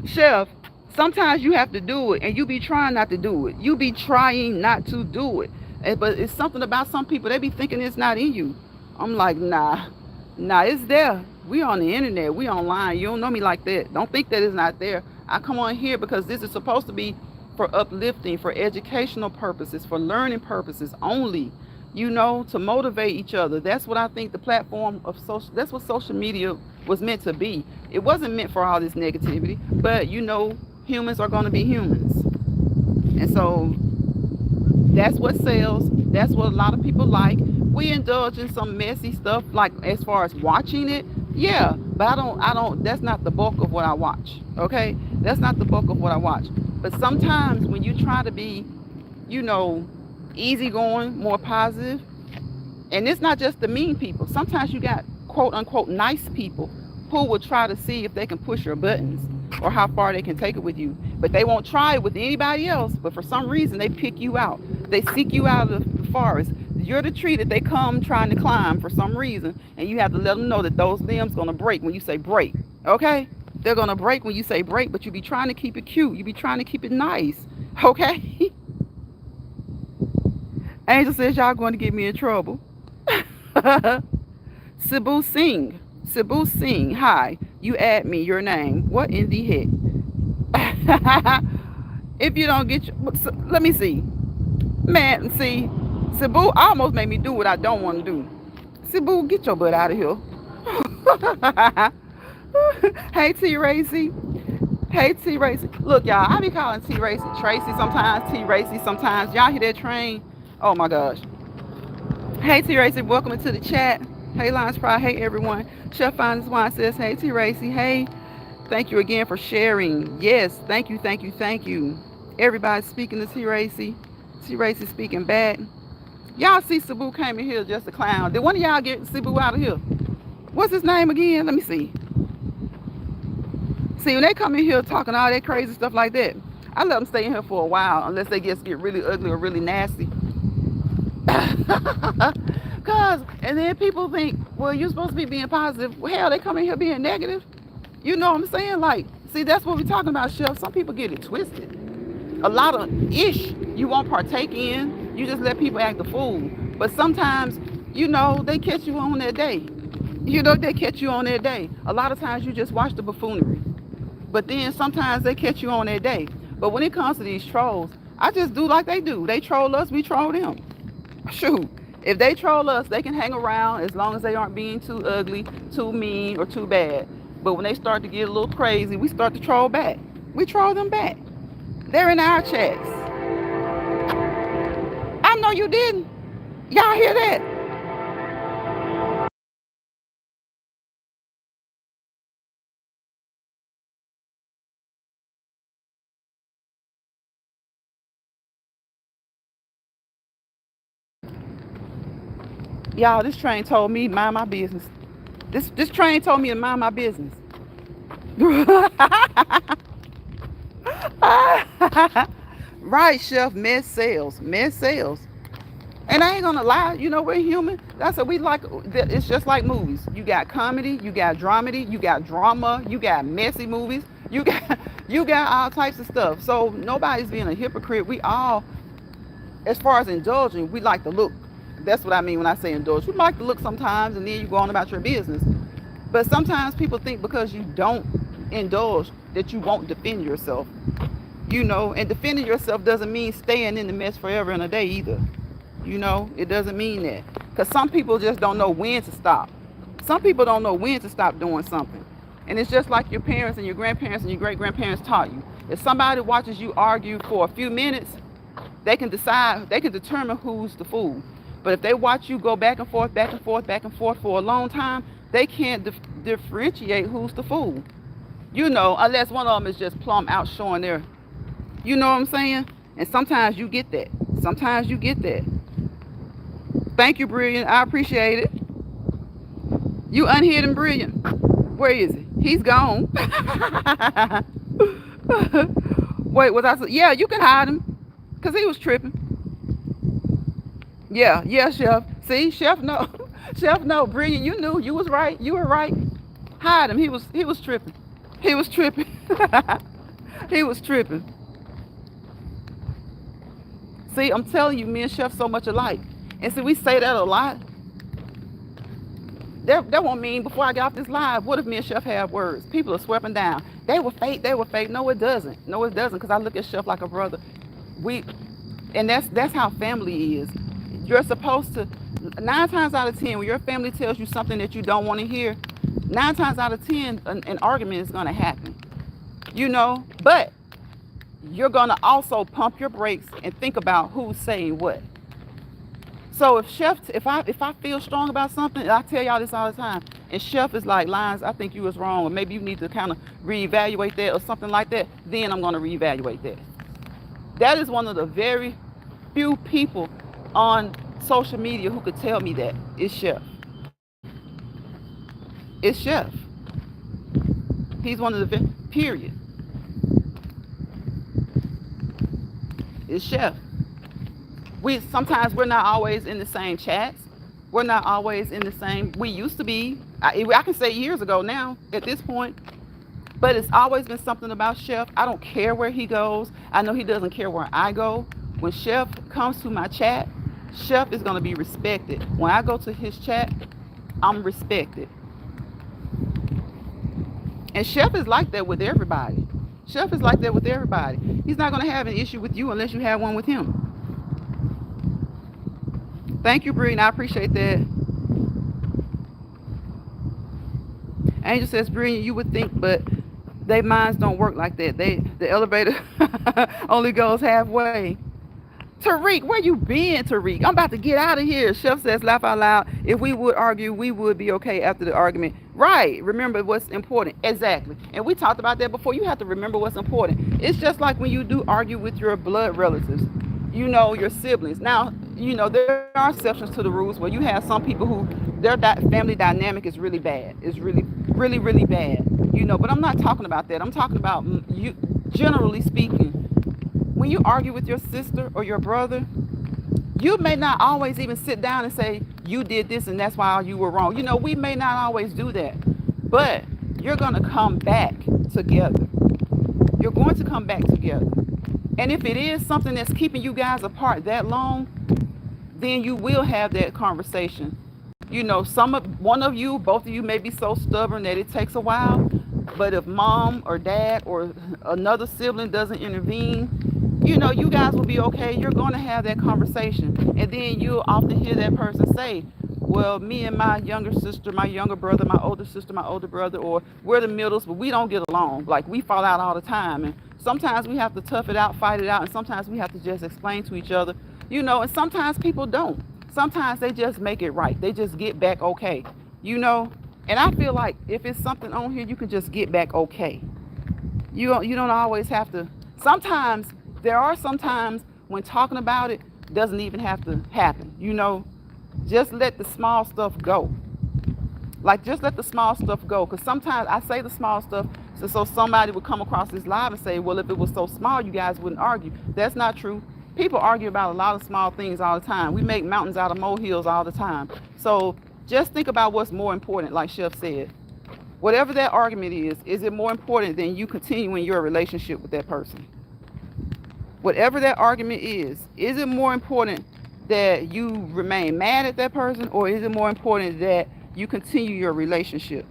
Chef, sometimes you have to do it, and you be trying not to do it. You be trying not to do it. But it's something about some people, they be thinking it's not in you. I'm like, nah, it's there. We on the internet, we online. You don't know me like that. Don't think that it's not there. I come on here because this is supposed to be for uplifting, for educational purposes, for learning purposes only, to motivate each other. That's what I think the platform of that's what social media was meant to be. It wasn't meant for all this negativity, but humans are going to be humans. And so That's what sells. That's what a lot of people like. We indulge in some messy stuff, like as far as watching it. Yeah, but I don't, that's not the bulk of what I watch. Okay? That's not the bulk of what I watch. But sometimes when you try to be, you know, easygoing, more positive, and it's not just the mean people. Sometimes you got quote unquote nice people who will try to see if they can push your buttons or how far they can take it with you. But they won't try it with anybody else. But for some reason, they pick you out. They seek you out of the forest. You're the tree that they come trying to climb for some reason. And you have to let them know that those limbs going to break when you say break. Okay? They're going to break when you say break, but you be trying to keep it cute. You be trying to keep it nice. Okay? Angel says y'all going to get me in trouble. Cebu Singh. Cebu Singh. Hi. You add me your name. What in the heck? If you don't get your, let me see. Man, see, Cebu almost made me do what I don't want to do. Cebu, get your butt out of here. Hey T Racy. Hey T Racy. Look, y'all, I be calling T Racy Tracy sometimes, T Racy sometimes. Y'all hear that train? Oh my gosh. Hey T Racy, welcome into the chat. Hey Lions Pride, hey everyone. Chef Finest Wine says, hey T Racy, hey. Thank you again for sharing. Yes, thank you, thank you, thank you. Everybody speaking to T Racy. T Racy speaking back. Y'all see Cebu came in here just a clown. Did one of y'all get Cebu out of here? What's his name again? Let me see. See, when they come in here talking all that crazy stuff like that, I let them stay in here for a while unless they just get really ugly or really nasty. Cause, and then people think, well, you're supposed to be being positive. Well, hell, they come in here being negative. You know what I'm saying? Like, see, that's what we're talking about, Chef. Some people get it twisted. A lot of ish you won't partake in. You just let people act a fool. But sometimes, you know, they catch you on their day. You know, they catch you on their day. A lot of times you just watch the buffoonery. But then sometimes they catch you on their day. But when it comes to these trolls, I just do like they do. They troll us, we troll them. Shoot. If they troll us, they can hang around as long as they aren't being too ugly, too mean, or too bad. But when they start to get a little crazy, we start to troll back. We troll them back. They're in our chats. I know you didn't. Y'all hear that? Y'all, this train told me to mind my business. This train told me to mind my business. Right, Chef. Mess sales. Mess sales. And I ain't gonna lie, you know, we're human. That's what we like. It's just like movies. You got comedy, you got dramedy, you got drama, you got messy movies, you got all types of stuff. So nobody's being a hypocrite. We all, as far as indulging, we like to look. That's what I mean when I say indulge. We like to look sometimes, and then you go on about your business. But sometimes people think because you don't indulge that you won't defend yourself. You know, and defending yourself doesn't mean staying in the mess forever and a day either. You know, it doesn't mean that. Because some people just don't know when to stop. Some people don't know when to stop doing something. And it's just like your parents and your grandparents and your great-grandparents taught you. If somebody watches you argue for a few minutes, they can decide, they can determine who's the fool. But if they watch you go back and forth, back and forth, back and forth for a long time, they can't differentiate who's the fool. You know, unless one of them is just plumb out showing their, you know what I'm saying? And sometimes you get that. Sometimes you get that. Thank you, Brilliant. I appreciate it. You unhidden Brilliant. Where is he? He's gone. Wait, was I? Yeah, you can hide him. Because he was tripping. Yeah, Chef. See, Chef, no. Chef, no. Brilliant, you knew. You was right. You were right. Hide him. He was tripping. He was tripping. He was tripping. See, I'm telling you, me and Chef so much alike. And see, we say that a lot. That won't mean before I get off this live, what if me and Chef have words? People are sweeping down. They were fake. They were fake. No, it doesn't. No, it doesn't. Because I look at Chef like a brother. And that's how family is. You're supposed to, 9 times out of 10, when your family tells you something that you don't want to hear, 9 times out of 10, an argument is going to happen. You know, but you're going to also pump your brakes and think about who's saying what. So if I feel strong about something, I tell y'all this all the time, and Chef is like, Lines, I think you was wrong, or maybe you need to kind of reevaluate that or something like that, then I'm going to reevaluate that. That is one of the very few people on social media who could tell me that. It's Chef. It's Chef. He's one of the, period. It's Chef. Sometimes we're not always in the same chats. We're not always in the same, we used to be. I can say years ago now at this point, but it's always been something about Chef. I don't care where he goes. I know he doesn't care where I go. When Chef comes to my chat, Chef is going to be respected. When I go to his chat, I'm respected. And Chef is like that with everybody. Chef is like that with everybody. He's not going to have an issue with you unless you have one with him. Thank you, Brittany. I appreciate that. Angel says, Brittany, you would think, but their minds don't work like that. The elevator only goes halfway. Tariq, where you been, Tariq? I'm about to get out of here. Chef says, laugh out loud. If we would argue, we would be okay after the argument. Right. Remember what's important. Exactly. And we talked about that before. You have to remember what's important. It's just like when you do argue with your blood relatives, your siblings. Now, there are exceptions to the rules where you have some people who their family dynamic is really bad. It's really, really, really bad. But I'm not talking about that. I'm talking about you, generally speaking. When you argue with your sister or your brother, you may not always even sit down and say, you did this and that's why you were wrong. We may not always do that, but you're going to come back together. You're going to come back together. And if it is something that's keeping you guys apart that long, then you will have that conversation. One of you, both of you may be so stubborn that it takes a while, but if mom or dad or another sibling doesn't intervene, you guys will be okay. You're going to have that conversation. And then you'll often hear that person say, well, me and my younger sister, my younger brother, my older sister, my older brother, or we're the middles, but we don't get along. Like, we fall out all the time. And sometimes we have to tough it out, fight it out, and sometimes we have to just explain to each other, and sometimes people don't. Sometimes they just make it right. They just get back okay, And I feel like if it's something on here, you can just get back okay. You don't always have to. Sometimes, there are some times when talking about it doesn't even have to happen, Just let the small stuff go. Like, just let the small stuff go. Because sometimes I say the small stuff so somebody would come across this live and say, well, if it was so small, you guys wouldn't argue. That's not true. People argue about a lot of small things all the time. We make mountains out of molehills all the time. So just think about what's more important, like Chef said. Whatever that argument is it more important than you continuing your relationship with that person? Whatever that argument is it more important that you remain mad at that person, or is it more important that you continue your relationship?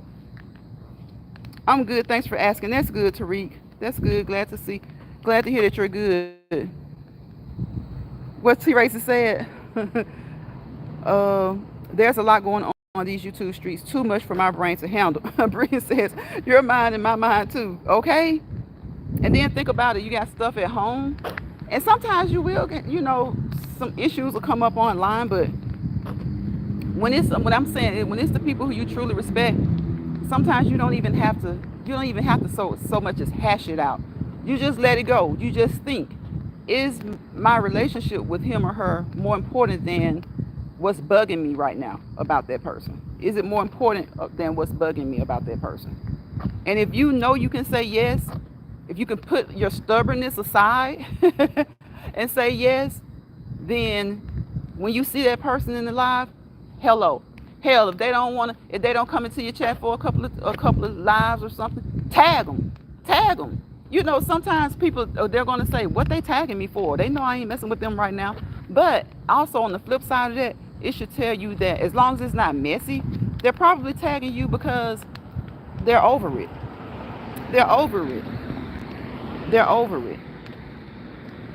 I'm good. Thanks for asking. That's good, Tariq. That's good. Glad to hear that you're good. What T. Racer said, there's a lot going on these YouTube streets. Too much for my brain to handle. Bree says, your mind and my mind too. Okay? And then think about it. You got stuff at home. And sometimes you will get, some issues will come up online. But when it's the people who you truly respect, sometimes you don't even have to so much as hash it out. You just let it go. You just think, is my relationship with him or her more important than what's bugging me right now about that person? Is it more important than what's bugging me about that person? And if you can say yes, if you can put your stubbornness aside and say yes, then when you see that person in the live, hello. Hell, if they don't come into your chat for a couple of lives or something, tag them. Sometimes people, they're going to say, what they tagging me for? They know I ain't messing with them right now. But also on the flip side of that, it should tell you that as long as it's not messy, they're probably tagging you because they're over it. They're over it.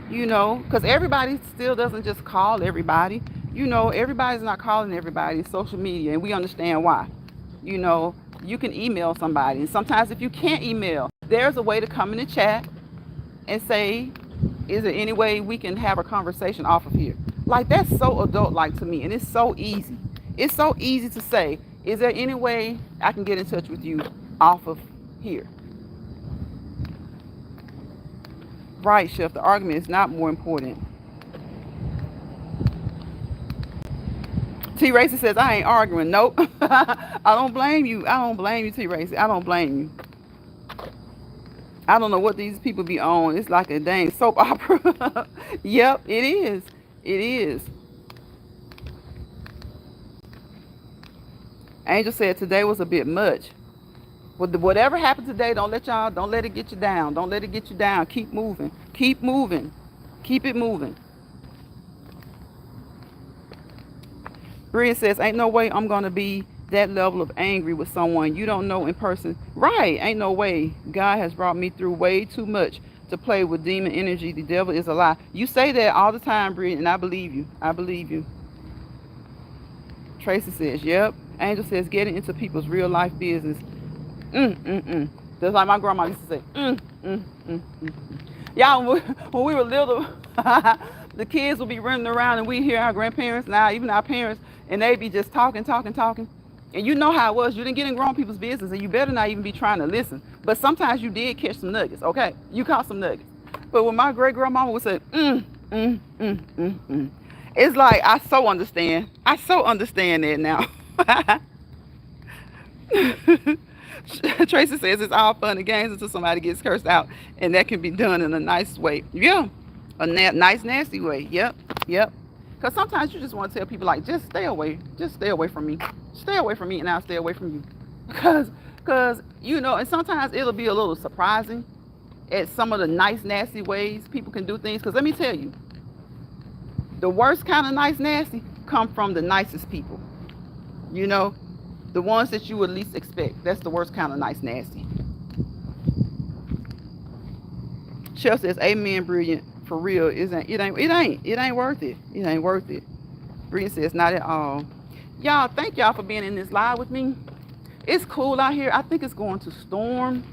Because everybody still doesn't just call everybody. Everybody's not calling everybody. Social media, and we understand why. You can email somebody, and sometimes if you can't email, there's a way to come in the chat and say, is there any way we can have a conversation off of here? Like, that's so adult-like to me, and it's so easy. It's so easy to say, is there any way I can get in touch with you off of here? Right, Chef, the argument is not more important. T. Racy says, I ain't arguing. Nope. I don't blame you. I don't blame you, T. Racy. I don't blame you. I don't know what these people be on. It's like a dang soap opera. Yep, it is. It is. Angel said today was a bit much. Whatever happened today, don't let it get you down. Don't let it get you down. Keep moving. Keep moving. Keep it moving. Brian says, ain't no way I'm going to be that level of angry with someone you don't know in person. Right. Ain't no way. God has brought me through way too much to play with demon energy. The devil is a lie. You say that all the time, Brian, and I believe you. I believe you. Tracy says, yep. Angel says, getting into people's real life business. Just like my grandma used to say, Y'all, when we were little, the kids would be running around and we hear our grandparents, now even our parents, and they be just talking. And you know how it was. You didn't get in grown people's business, and you better not even be trying to listen. But sometimes you did catch some nuggets, okay? You caught some nuggets. But when my great-grandmama would say, it's like, I so understand. I so understand that now. Tracy says it's all fun and games until somebody gets cursed out, and that can be done in a nice way. Yeah, a nice, nasty way. Yep. Because sometimes you just want to tell people, like, just stay away from me. Stay away from me, and I'll stay away from you. Because you know, and sometimes it'll be a little surprising at some of the nice, nasty ways people can do things. Because let me tell you, the worst kind of nice, nasty come from the nicest people. You know, the ones that you would least expect. That's the worst kind of nice, nasty. Chef says, amen, brilliant. For real, it ain't worth it. It ain't worth it. Brilliant says, not at all. Y'all, thank y'all for being in this live with me. It's cool out here. I think it's going to storm.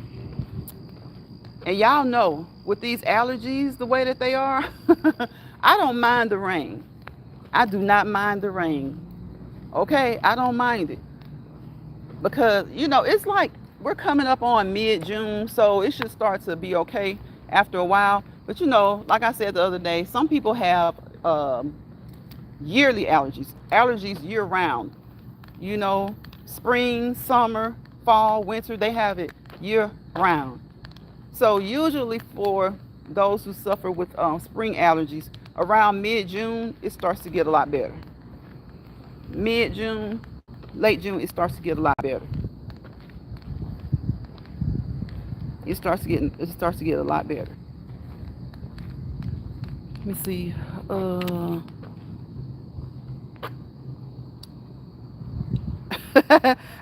And y'all know, with these allergies, the way that they are, I don't mind the rain. I do not mind the rain. Okay? I don't mind it. Because, you know, it's like we're coming up on mid-June, so it should start to be okay after a while. But, you know, like I said the other day, some people have yearly allergies year-round. You know, spring, summer, fall, winter, they have it year-round. So usually for those who suffer with spring allergies, around mid-June, it starts to get a lot better. Mid-June, late June, it starts to get a lot better. It starts to get a lot better. Let me see.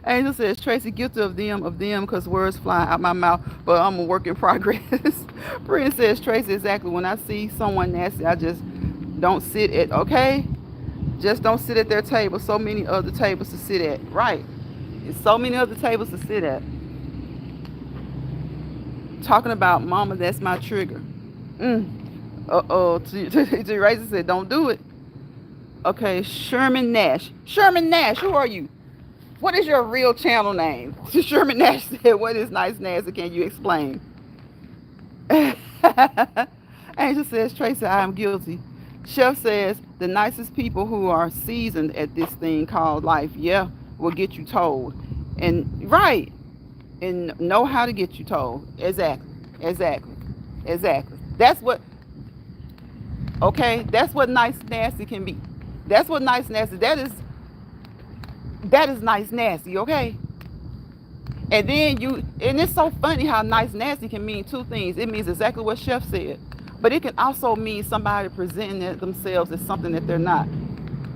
Angel says, Tracy, guilty of them, because words fly out my mouth, but I'm a work in progress. Brian says, Tracy, exactly. When I see someone nasty, I just don't sit at, okay? Just don't sit at their table. So many other tables to sit at. Right. There's so many other tables to sit at. Talking about mama, that's my trigger. Razor said, don't do it. Okay, Sherman Nash. Sherman Nash, who are you? What is your real channel name? Sherman Nash said, what is nice, nasty? Can you explain? Angel says, Tracy, I am guilty. Chef says, the nicest people who are seasoned at this thing called life, yeah, will get you told. And right. And know how to get you told. Exactly. That's what nice nasty can be. That's what nice nasty, that is nice nasty, okay? And then and it's so funny how nice nasty can mean two things. It means exactly what Chef said, but it can also mean somebody presenting themselves as something that they're not.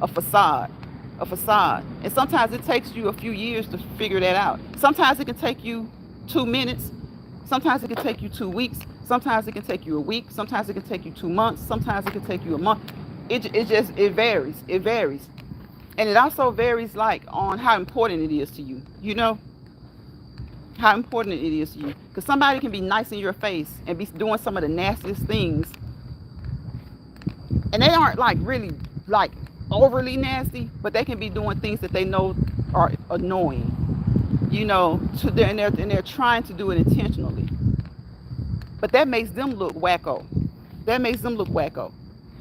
A facade. And sometimes it takes you a few years to figure that out. Sometimes it can take you 2 minutes. Sometimes it can take you 2 weeks. Sometimes it can take you a week. Sometimes it can take you 2 months. Sometimes it can take you a month. It varies. It varies. And it also varies, like, on how important it is to you, you know? how important it is to you. Because somebody can be nice in your face and be doing some of the nastiest things, and they aren't like really like overly nasty, but they can be doing things that they know are annoying, to their and they're trying to do it intentionally. But that makes them look wacko. That makes them look wacko.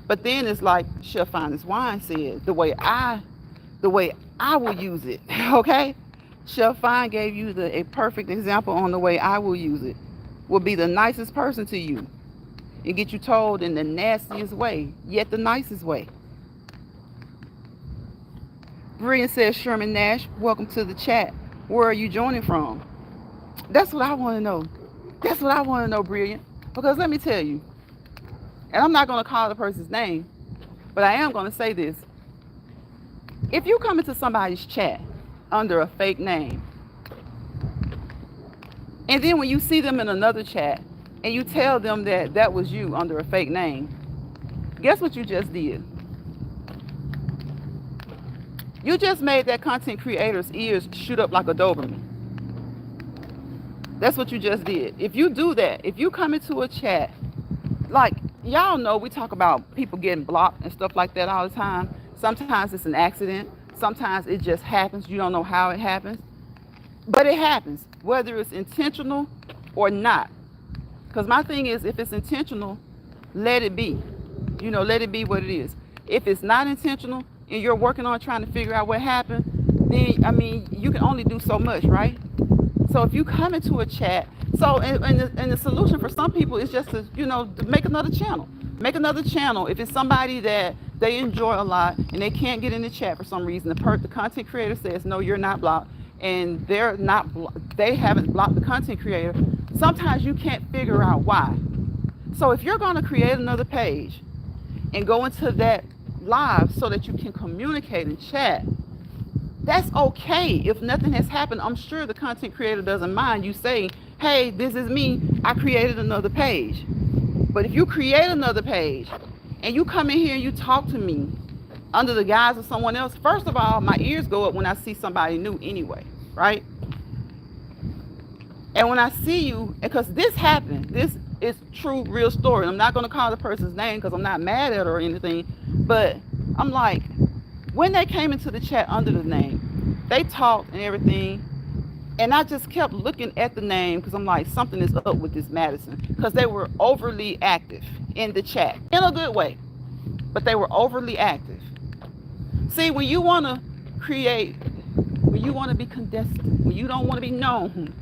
But then it's like Chef Finest Wine said, the way I will use it. Okay? Chef Fine gave you a perfect example on the way I will use it. Will be the nicest person to you and get you told in the nastiest way, yet the nicest way. Brilliant says Sherman Nash, welcome to the chat. Where are you joining from? That's what I want to know. That's what I want to know, Brilliant. Because let me tell you, and I'm not going to call the person's name, but I am going to say this. If you come into somebody's chat under a fake name, and then when you see them in another chat, and you tell them that that was you under a fake name, guess what you just did? You just made that content creator's ears shoot up like a Doberman. That's what you just did. If you do that, if you come into a chat, like y'all know we talk about people getting blocked and stuff like that all the time. Sometimes it's an accident. Sometimes it just happens. You don't know how it happens. But it happens, whether it's intentional or not. Because my thing is, if it's intentional, let it be. Let it be what it is. If it's not intentional and you're working on trying to figure out what happened, then, you can only do so much, right? So if you come into a chat, and the solution for some people is just to make another channel. Make another channel. If it's somebody that they enjoy a lot and they can't get in the chat for some reason, the content creator says, no, you're not blocked, and they haven't blocked the content creator, sometimes you can't figure out why. So if you're going to create another page and go into that live so that you can communicate and chat, that's okay. If nothing has happened, I'm sure the content creator doesn't mind you saying, hey, this is me, I created another page. But if you create another page and you come in here and you talk to me under the guise of someone else, first of all, my ears go up when I see somebody new anyway, right? And when I see you, because this happened, this is true, real story. I'm not going to call the person's name because I'm not mad at her or anything, but I'm like, when they came into the chat under the name, they talked and everything, and I just kept looking at the name because I'm like, something is up with this Madison, because they were overly active in the chat, in a good way, but they were overly active. See, when you want to create, when you want to be condescending, when you don't want to be known,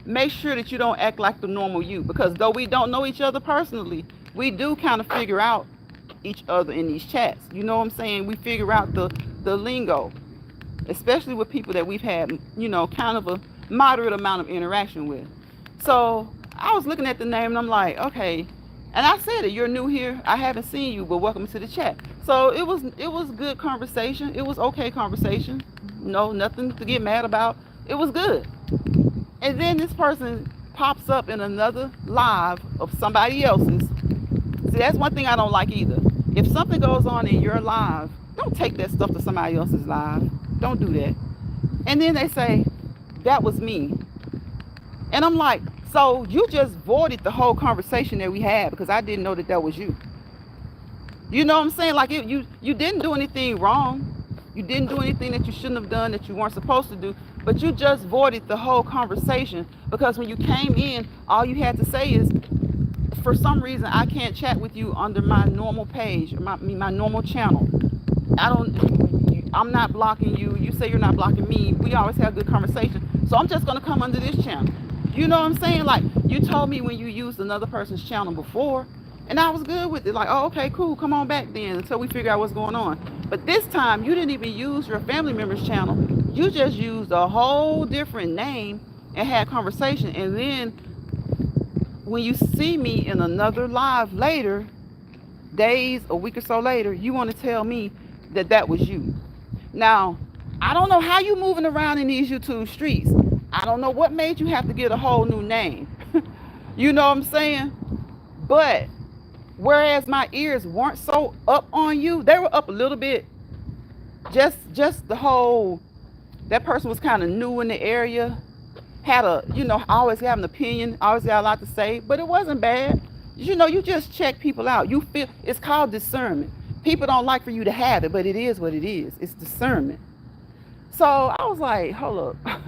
make sure that you don't act like the normal you, because though we don't know each other personally, we do kind of figure out each other in these chats. You know what I'm saying? We figure out the lingo, especially with people that we've had, kind of a moderate amount of interaction with. So I was looking at the name and I'm like, okay. And I said it, you're new here. I haven't seen you, but welcome to the chat. So it was good conversation. It was okay conversation. No, nothing to get mad about. It was good. And then this person pops up in another live of somebody else's. See, that's one thing I don't like either. If something goes on in your live, don't take that stuff to somebody else's live. Don't do that. And then they say, that was me. And I'm like, so you just voided the whole conversation that we had because I didn't know that was you. You know what I'm saying? Like you didn't do anything wrong. You didn't do anything that you shouldn't have done, that you weren't supposed to do, but you just voided the whole conversation because when you came in, all you had to say is, for some reason, I can't chat with you under my normal page, my normal channel. I'm not blocking you. You say you're not blocking me. We always have good conversation. So I'm just going to come under this channel. You know what I'm saying? Like, you told me when you used another person's channel before, and I was good with it. Like, oh, okay, cool. Come on back then until we figure out what's going on. But this time, you didn't even use your family member's channel. You just used a whole different name and had conversation. And then when you see me in another live later, days, a week or so later, you want to tell me that was you. Now, I don't know how you moving around in these YouTube streets. I don't know what made you have to get a whole new name. You know what I'm saying? But whereas my ears weren't so up on you, they were up a little bit. Just the whole That person was kind of new in the area, had a, always have an opinion, always got a lot to say, but it wasn't bad. You just check people out. You feel it's called discernment. People don't like for you to have it, but it is what it is. It's discernment. So I was like, hold up.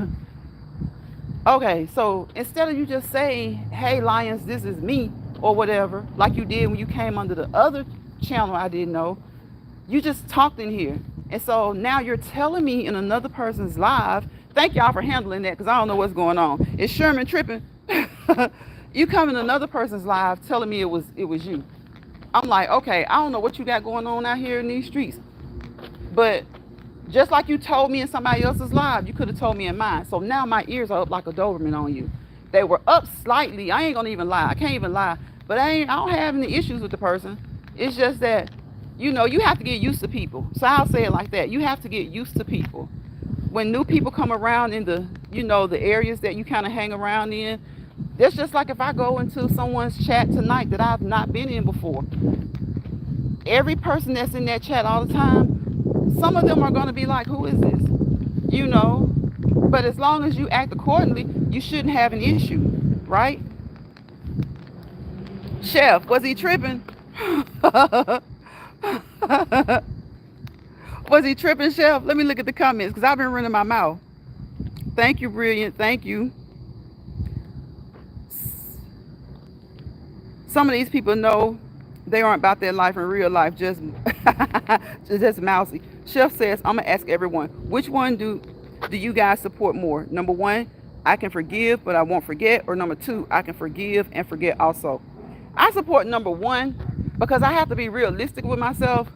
Okay, so instead of you just saying, hey, Lions, this is me, or whatever, like you did when you came under the other channel I didn't know, you just talked in here. And so now you're telling me in another person's live, thank y'all for handling that, because I don't know what's going on. Is Sherman tripping? You come in another person's live telling me it was you. I'm like, okay, I don't know what you got going on out here in these streets. But just like you told me in somebody else's live, you could have told me in mine. So now my ears are up like a Doberman on you. They were up slightly. I ain't gonna even lie. I can't even lie. But I don't have any issues with the person. It's just that, you have to get used to people. So I'll say it like that. You have to get used to people. When new people come around in the, the areas that you kind of hang around in, that's just like if I go into someone's chat tonight that I've not been in before. Every person that's in that chat all the time, some of them are going to be like, who is this? But as long as you act accordingly, you shouldn't have an issue, right? Chef, was he tripping? Was he tripping, Chef? Let me look at the comments because I've been running my mouth. Thank you, Brilliant. Thank you. Some of these people know they aren't about their life in real life, just mousy. Chef says, I'm going to ask everyone, which one do you guys support more? Number one, I can forgive, but I won't forget. Or number two, I can forgive and forget also. I support number one because I have to be realistic with myself.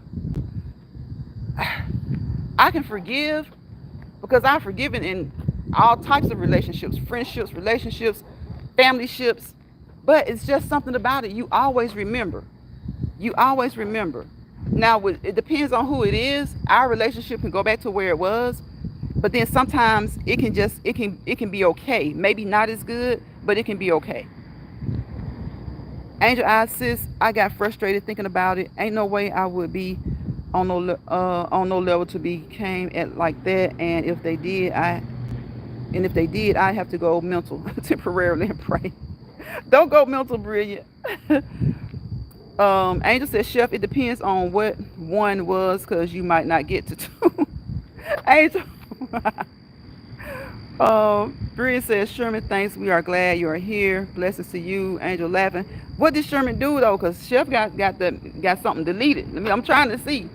I can forgive because I've forgiven in all types of relationships, friendships, relationships, family ships. But it's just something about it. You always remember. You always remember. Now, it depends on who it is. Our relationship can go back to where it was. But then sometimes it can be okay. Maybe not as good, but it can be okay. Angel Eyes, sis, I got frustrated thinking about it. Ain't no way I would be on no level to became at like that. And if they did, I have to go mental temporarily and pray. Don't go mental, Brilliant. Angel says, Chef, it depends on what one was, because you might not get to two. Angel. Brilliant says, Sherman, thanks. We are glad you are here. Blessings to you. Angel laughing. What did Sherman do though? Because Chef got something deleted. I'm trying to see.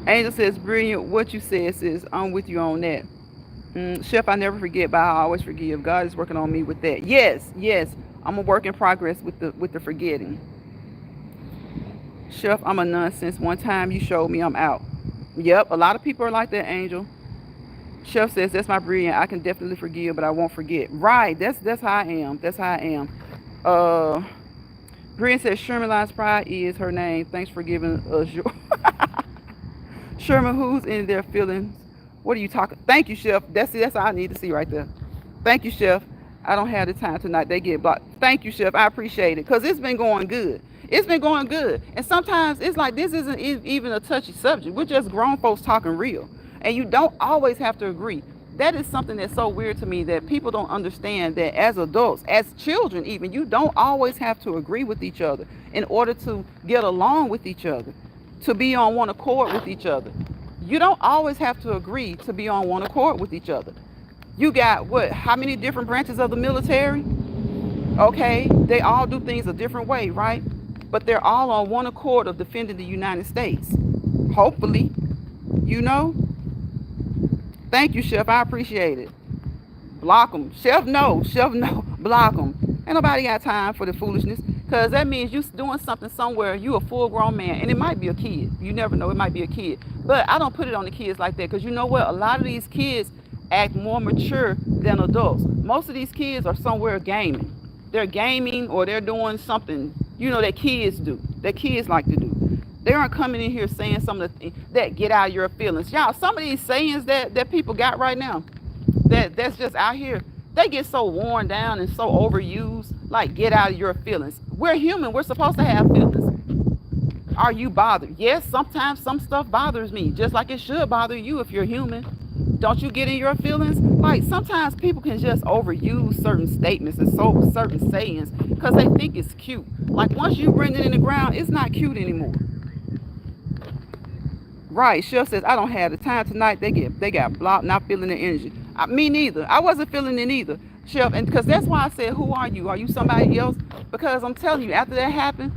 Angel says, Brilliant. What you said, sis. I'm with you on that. Chef, I never forget, but I always forgive. God is working on me with that. Yes. I'm a work in progress with the forgetting. Chef, I'm a nonsense. One time you showed me, I'm out. Yep, a lot of people are like that, Angel. Chef says, that's my Brilliant. I can definitely forgive, but I won't forget. Right, that's how I am. That's how I am. Brilliant says, Sherman Lyons Pride is her name. Thanks for giving us your... Sherman, who's in their feelings? What are you talking? Thank you, Chef. That's all I need to see right there. Thank you, Chef. I don't have the time tonight. They get blocked. Thank you, Chef. I appreciate it, because it's been going good. It's been going good. And sometimes it's like this isn't even a touchy subject. We're just grown folks talking real. And you don't always have to agree. That is something that's so weird to me, that people don't understand that as adults, as children even, you don't always have to agree with each other in order to get along with each other, to be on one accord with each other. You don't always have to agree to be on one accord with each other. You got how many different branches of the military? Okay, they all do things a different way, right? But they're all on one accord of defending the United States. Hopefully, Thank you, Chef. I appreciate it. Block them. Chef, no. Block them. Ain't nobody got time for the foolishness, because that means you doing something somewhere. You a full-grown man, and it might be a kid. You never know. It might be a kid. But I don't put it on the kids like that, because you know what? A lot of these kids act more mature than adults. Most of these kids are somewhere gaming. They're gaming, or they're doing something, that kids do, that kids like to do. They aren't coming in here saying some of the things that get out of your feelings. Y'all, some of these sayings that people got right now, that's just out here, they get so worn down and so overused, like get out of your feelings. We're human. We're supposed to have feelings. Are you bothered? Yes, sometimes some stuff bothers me, just like it should bother you if you're human. Don't you get in your feelings? Like sometimes people can just overuse certain statements and so certain sayings because they think it's cute. Like once you bring it in the ground, it's not cute anymore. Right. Chef says I don't have the time tonight. They got blocked, not feeling the energy. Me neither. I wasn't feeling it either, Chef. And because that's why I said, who are you? Are you somebody else? Because I'm telling you, after that happened,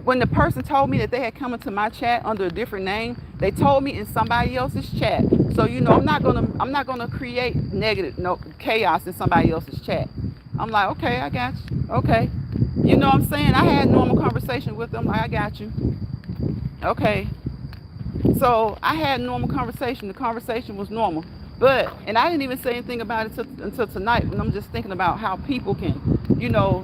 when the person told me that they had come into my chat under a different name, they told me in somebody else's chat. So I'm not gonna create negative no chaos in somebody else's chat. I'm like, okay, I got you. Okay. You know what I'm saying? I had normal conversation with them, like I got you. Okay. So I had normal conversation. The conversation was normal. And I didn't even say anything about it until tonight when I'm just thinking about how people can,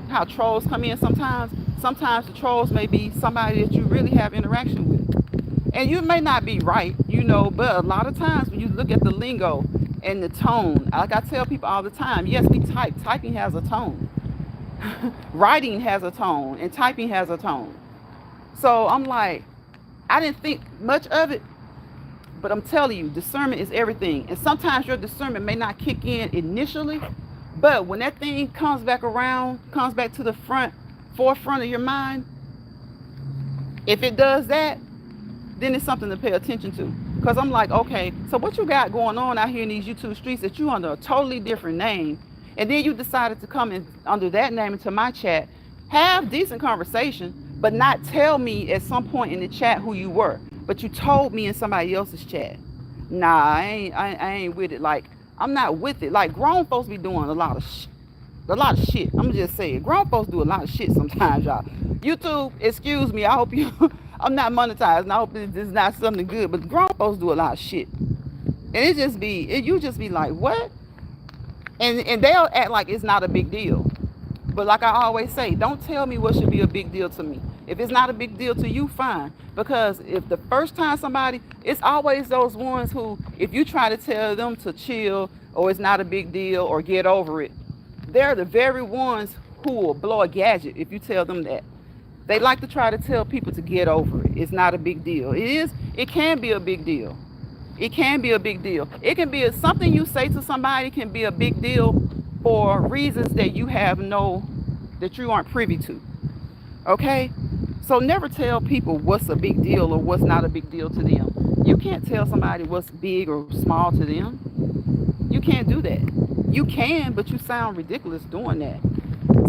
how trolls come in sometimes. Sometimes the trolls may be somebody that you really have interaction with. And you may not be right, but a lot of times when you look at the lingo and the tone, like I tell people all the time, yes, we type. Typing has a tone. Writing has a tone and typing has a tone. So I'm like, I didn't think much of it, but I'm telling you, discernment is everything. And sometimes your discernment may not kick in initially, but when that thing comes back around, comes back to the forefront of your mind, if it does that, then it's something to pay attention to. Because I'm like, okay, so what you got going on out here in these YouTube streets that you under a totally different name, and then you decided to come in under that name into my chat, have decent conversation, but not tell me at some point in the chat who you were, but you told me in somebody else's chat. Nah, I ain't with it. Like, I'm not with it. Like, grown folks be doing a lot of shit. I'm just saying, grown folks do a lot of shit sometimes, y'all. YouTube, excuse me, I hope you, I'm not monetized, and I hope this is not something good, but grown folks do a lot of shit. And you just be like, what? And they'll act like it's not a big deal. But like I always say, don't tell me what should be a big deal to me. If it's not a big deal to you, fine. Because if the first time it's always those ones who, if you try to tell them to chill or it's not a big deal or get over it, they're the very ones who will blow a gadget if you tell them that. They like to try to tell people to get over it. It's not a big deal. It can be a big deal. It can be a big deal. It can be something you say to somebody can be a big deal for reasons that you aren't privy to. Okay? So never tell people what's a big deal or what's not a big deal to them. You can't tell somebody what's big or small to them. You can't do that. You can, but you sound ridiculous doing that.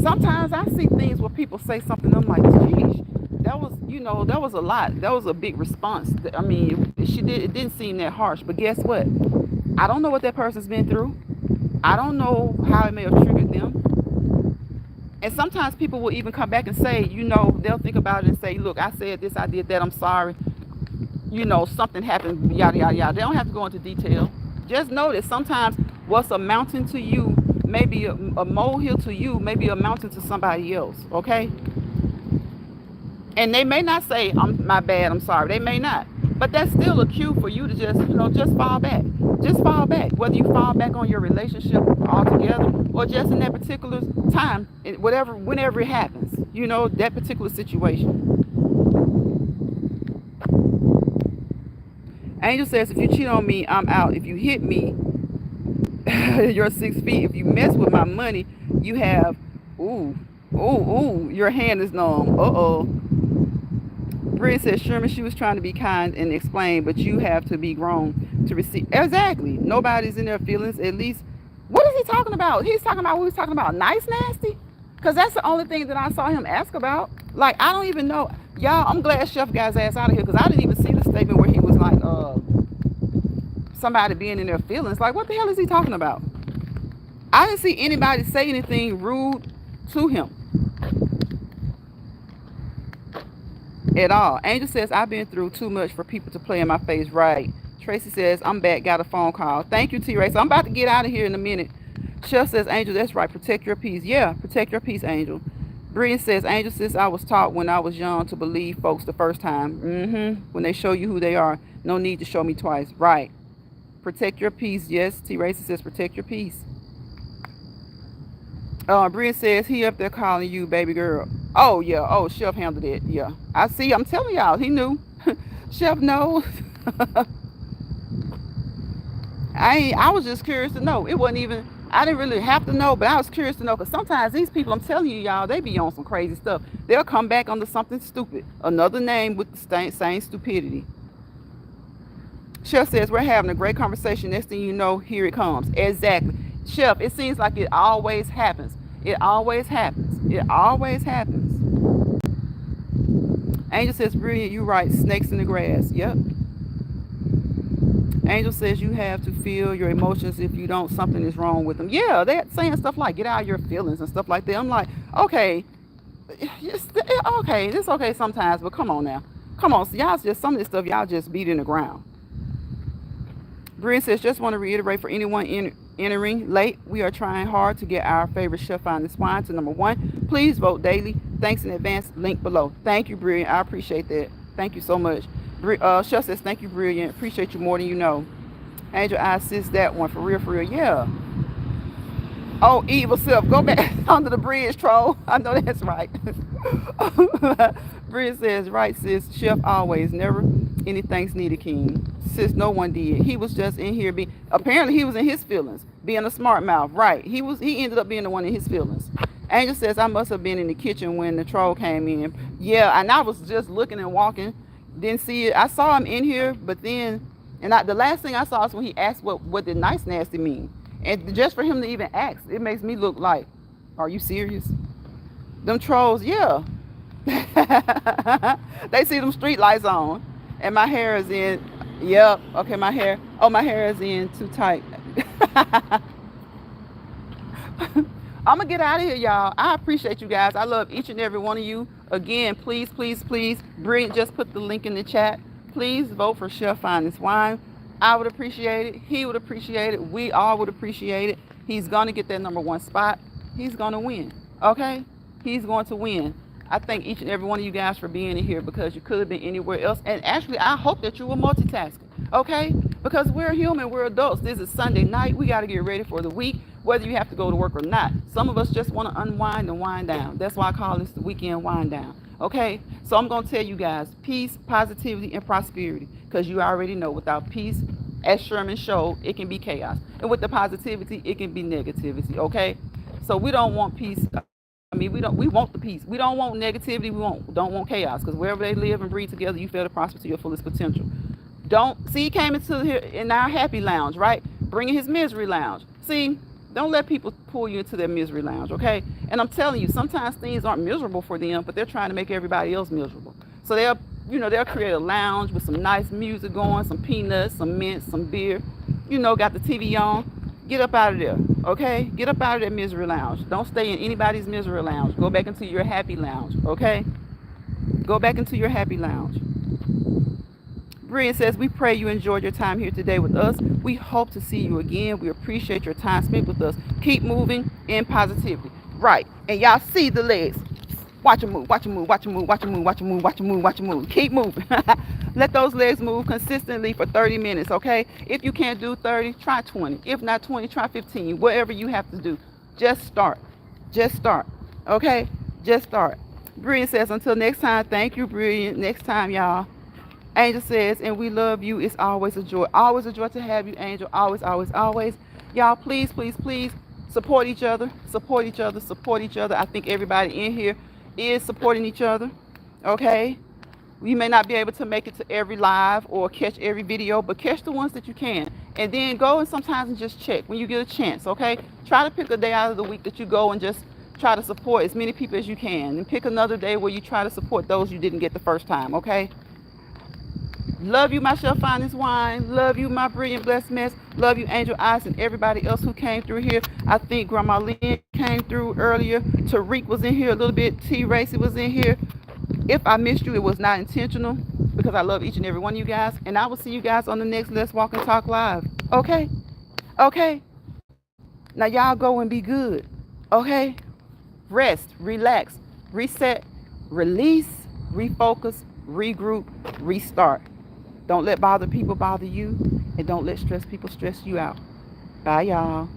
Sometimes I see things where people say something, I'm like, geez, that was a lot. That was a big response. I mean, it didn't seem that harsh, but guess what? I don't know what that person's been through. I don't know how it may have triggered them. And sometimes people will even come back and say, they'll think about it and say, look, I said this, I did that, I'm sorry. Something happened, yada, yada, yada. They don't have to go into detail. Just know that sometimes what's a mountain to you, maybe a molehill to you, maybe a mountain to somebody else, okay? And they may not say, my bad, I'm sorry. They may not. But that's still a cue for you to just fall back. Just fall back. Whether you fall back on your relationship altogether or just in that particular time, whenever it happens, that particular situation. Angel says, if you cheat on me, I'm out. If you hit me, you're 6 feet. If you mess with my money, you have, your hand is numb. Uh-oh. Bria says, Sherman, she was trying to be kind and explain, but you have to be grown to receive. Exactly. Nobody's in their feelings. At least, what is he talking about? He's talking about what he's talking about. Nice, nasty? Because that's the only thing that I saw him ask about. Like, I don't even know. Y'all, I'm glad Chef got his ass out of here because I didn't even see the statement where he was like, somebody being in their feelings. Like, what the hell is he talking about? I didn't see anybody say anything rude to him at all. Angel says, I've been through too much for people to play in my face. Right. Tracy says, I'm back, got a phone call. Thank you, T-Ray. So I'm about to get out of here in a minute. Chef says, Angel, that's right. Protect your peace. Yeah, protect your peace, Angel. Brian says, Angel says, I was taught when I was young to believe folks the first time. When they show you who they are, no need to show me twice. Right. Protect your peace. Yes, T-Ray says, protect your peace. Brian says, he up there calling you baby girl. Oh, yeah. Oh, Chef handled it. Yeah. I see. I'm telling y'all, he knew. Chef knows. I was just curious to know. It wasn't even, I didn't really have to know, but I was curious to know because sometimes these people, I'm telling you, y'all, they be on some crazy stuff. They'll come back onto something stupid. Another name with the same stupidity. Chef says, we're having a great conversation. Next thing you know, here it comes. Exactly. Chef, it seems like it always happens. It always happens. It always happens. Angel says, brilliant, you right. Snakes in the grass. Yep. Angel says you have to feel your emotions. If you don't, something is wrong with them. Yeah, they're saying stuff like get out of your feelings and stuff like that. I'm like, okay, okay, it's okay sometimes, but come on now. Come on, so y'all just, some of this stuff y'all just beat in the ground. Brian says, just want to reiterate for anyone entering late, we are trying hard to get our favorite chef on this wine to number one. Please vote daily. Thanks in advance. Link below. Thank you, Brilliant. I appreciate that. Thank you so much. Chef says, thank you, Brilliant. Appreciate you more than you know. Angel, I assist that one. For real, for real. Yeah. Oh, evil self. Go back under the bridge, troll. I know that's right. Bridge says, right, sis. Chef always. Never any thanks needed, King. Sis, no one did. He was just in here being, apparently he was in his feelings, being a smart mouth. Right. He ended up being the one in his feelings. Angel says, I must have been in the kitchen when the troll came in. Yeah, and I was just looking and walking. Didn't see it. I saw him in here, but then, the last thing I saw is when he asked what did nice nasty mean. And just for him to even ask, it makes me look like, are you serious? Them trolls, yeah. They see them street lights on. And my hair is in, yep, okay, my hair is in too tight. I'm going to get out of here, y'all. I appreciate you guys. I love each and every one of you. Again, please, please, please, Brilliant just put the link in the chat. Please vote for Chef Finest Wine. I would appreciate it. He would appreciate it. We all would appreciate it. He's going to get that number one spot. He's going to win. Okay? He's going to win. I thank each and every one of you guys for being in here because you could have been anywhere else. And actually, I hope that you were multitasking. Okay? Because we're human. We're adults. This is Sunday night. We got to get ready for the week, whether you have to go to work or not. Some of us just want to unwind and wind down. That's why I call this the weekend wind down. Okay? So I'm going to tell you guys, peace, positivity, and prosperity. Because you already know without peace, as Sherman showed, it can be chaos. And with the positivity, it can be negativity. Okay? So we don't want peace. I mean, we want the peace. We don't want negativity. We don't want chaos. Because wherever they live and breathe together, you fail to prosper to your fullest potential. He came into here in our happy lounge, right? Bringing his misery lounge. See, don't let people pull you into their misery lounge, okay? And I'm telling you, sometimes things aren't miserable for them, but they're trying to make everybody else miserable. So they'll create a lounge with some nice music going, some peanuts, some mint, some beer. Got the TV on. Get up out of there, okay? Get up out of that misery lounge. Don't stay in anybody's misery lounge. Go back into your happy lounge, okay? Go back into your happy lounge. Brian says, we pray you enjoyed your time here today with us. We hope to see you again. We appreciate your time spent with us. Keep moving in positivity. Right. And y'all see the legs. Watch them move, watch them move, watch them move, watch them move, watch them move, watch them move, watch them move. Keep moving. Let those legs move consistently for 30 minutes, okay? If you can't do 30, try 20. If not 20, try 15. Whatever you have to do. Just start. Just start. Okay? Just start. Brilliant says, until next time, thank you, Brilliant. Next time, y'all. Angel says, and we love you. It's always a joy. Always a joy to have you, Angel. Always, always, always. Y'all, please, please, please support each other. Support each other. Support each other. I think everybody in here is supporting each other. Okay? You may not be able to make it to every live or catch every video, but catch the ones that you can. And then go and sometimes just check when you get a chance, okay? Try to pick a day out of the week that you go and just try to support as many people as you can. And pick another day where you try to support those you didn't get the first time, okay? Love you, my Chef Finest Wine. Love you, my Brilliant Blessed Mess. Love you, Angel Eyes, and everybody else who came through here. I think Grandma Lynn came through earlier. Tariq was in here a little bit. T. Racy was in here. If I missed you, it was not intentional because I love each and every one of you guys. And I will see you guys on the next Let's Walk and Talk Live. Okay? Okay? Now y'all go and be good. Okay? Rest, relax, reset, release, refocus, regroup, restart. Don't let bother people bother you, and don't let stress people stress you out. Bye, y'all.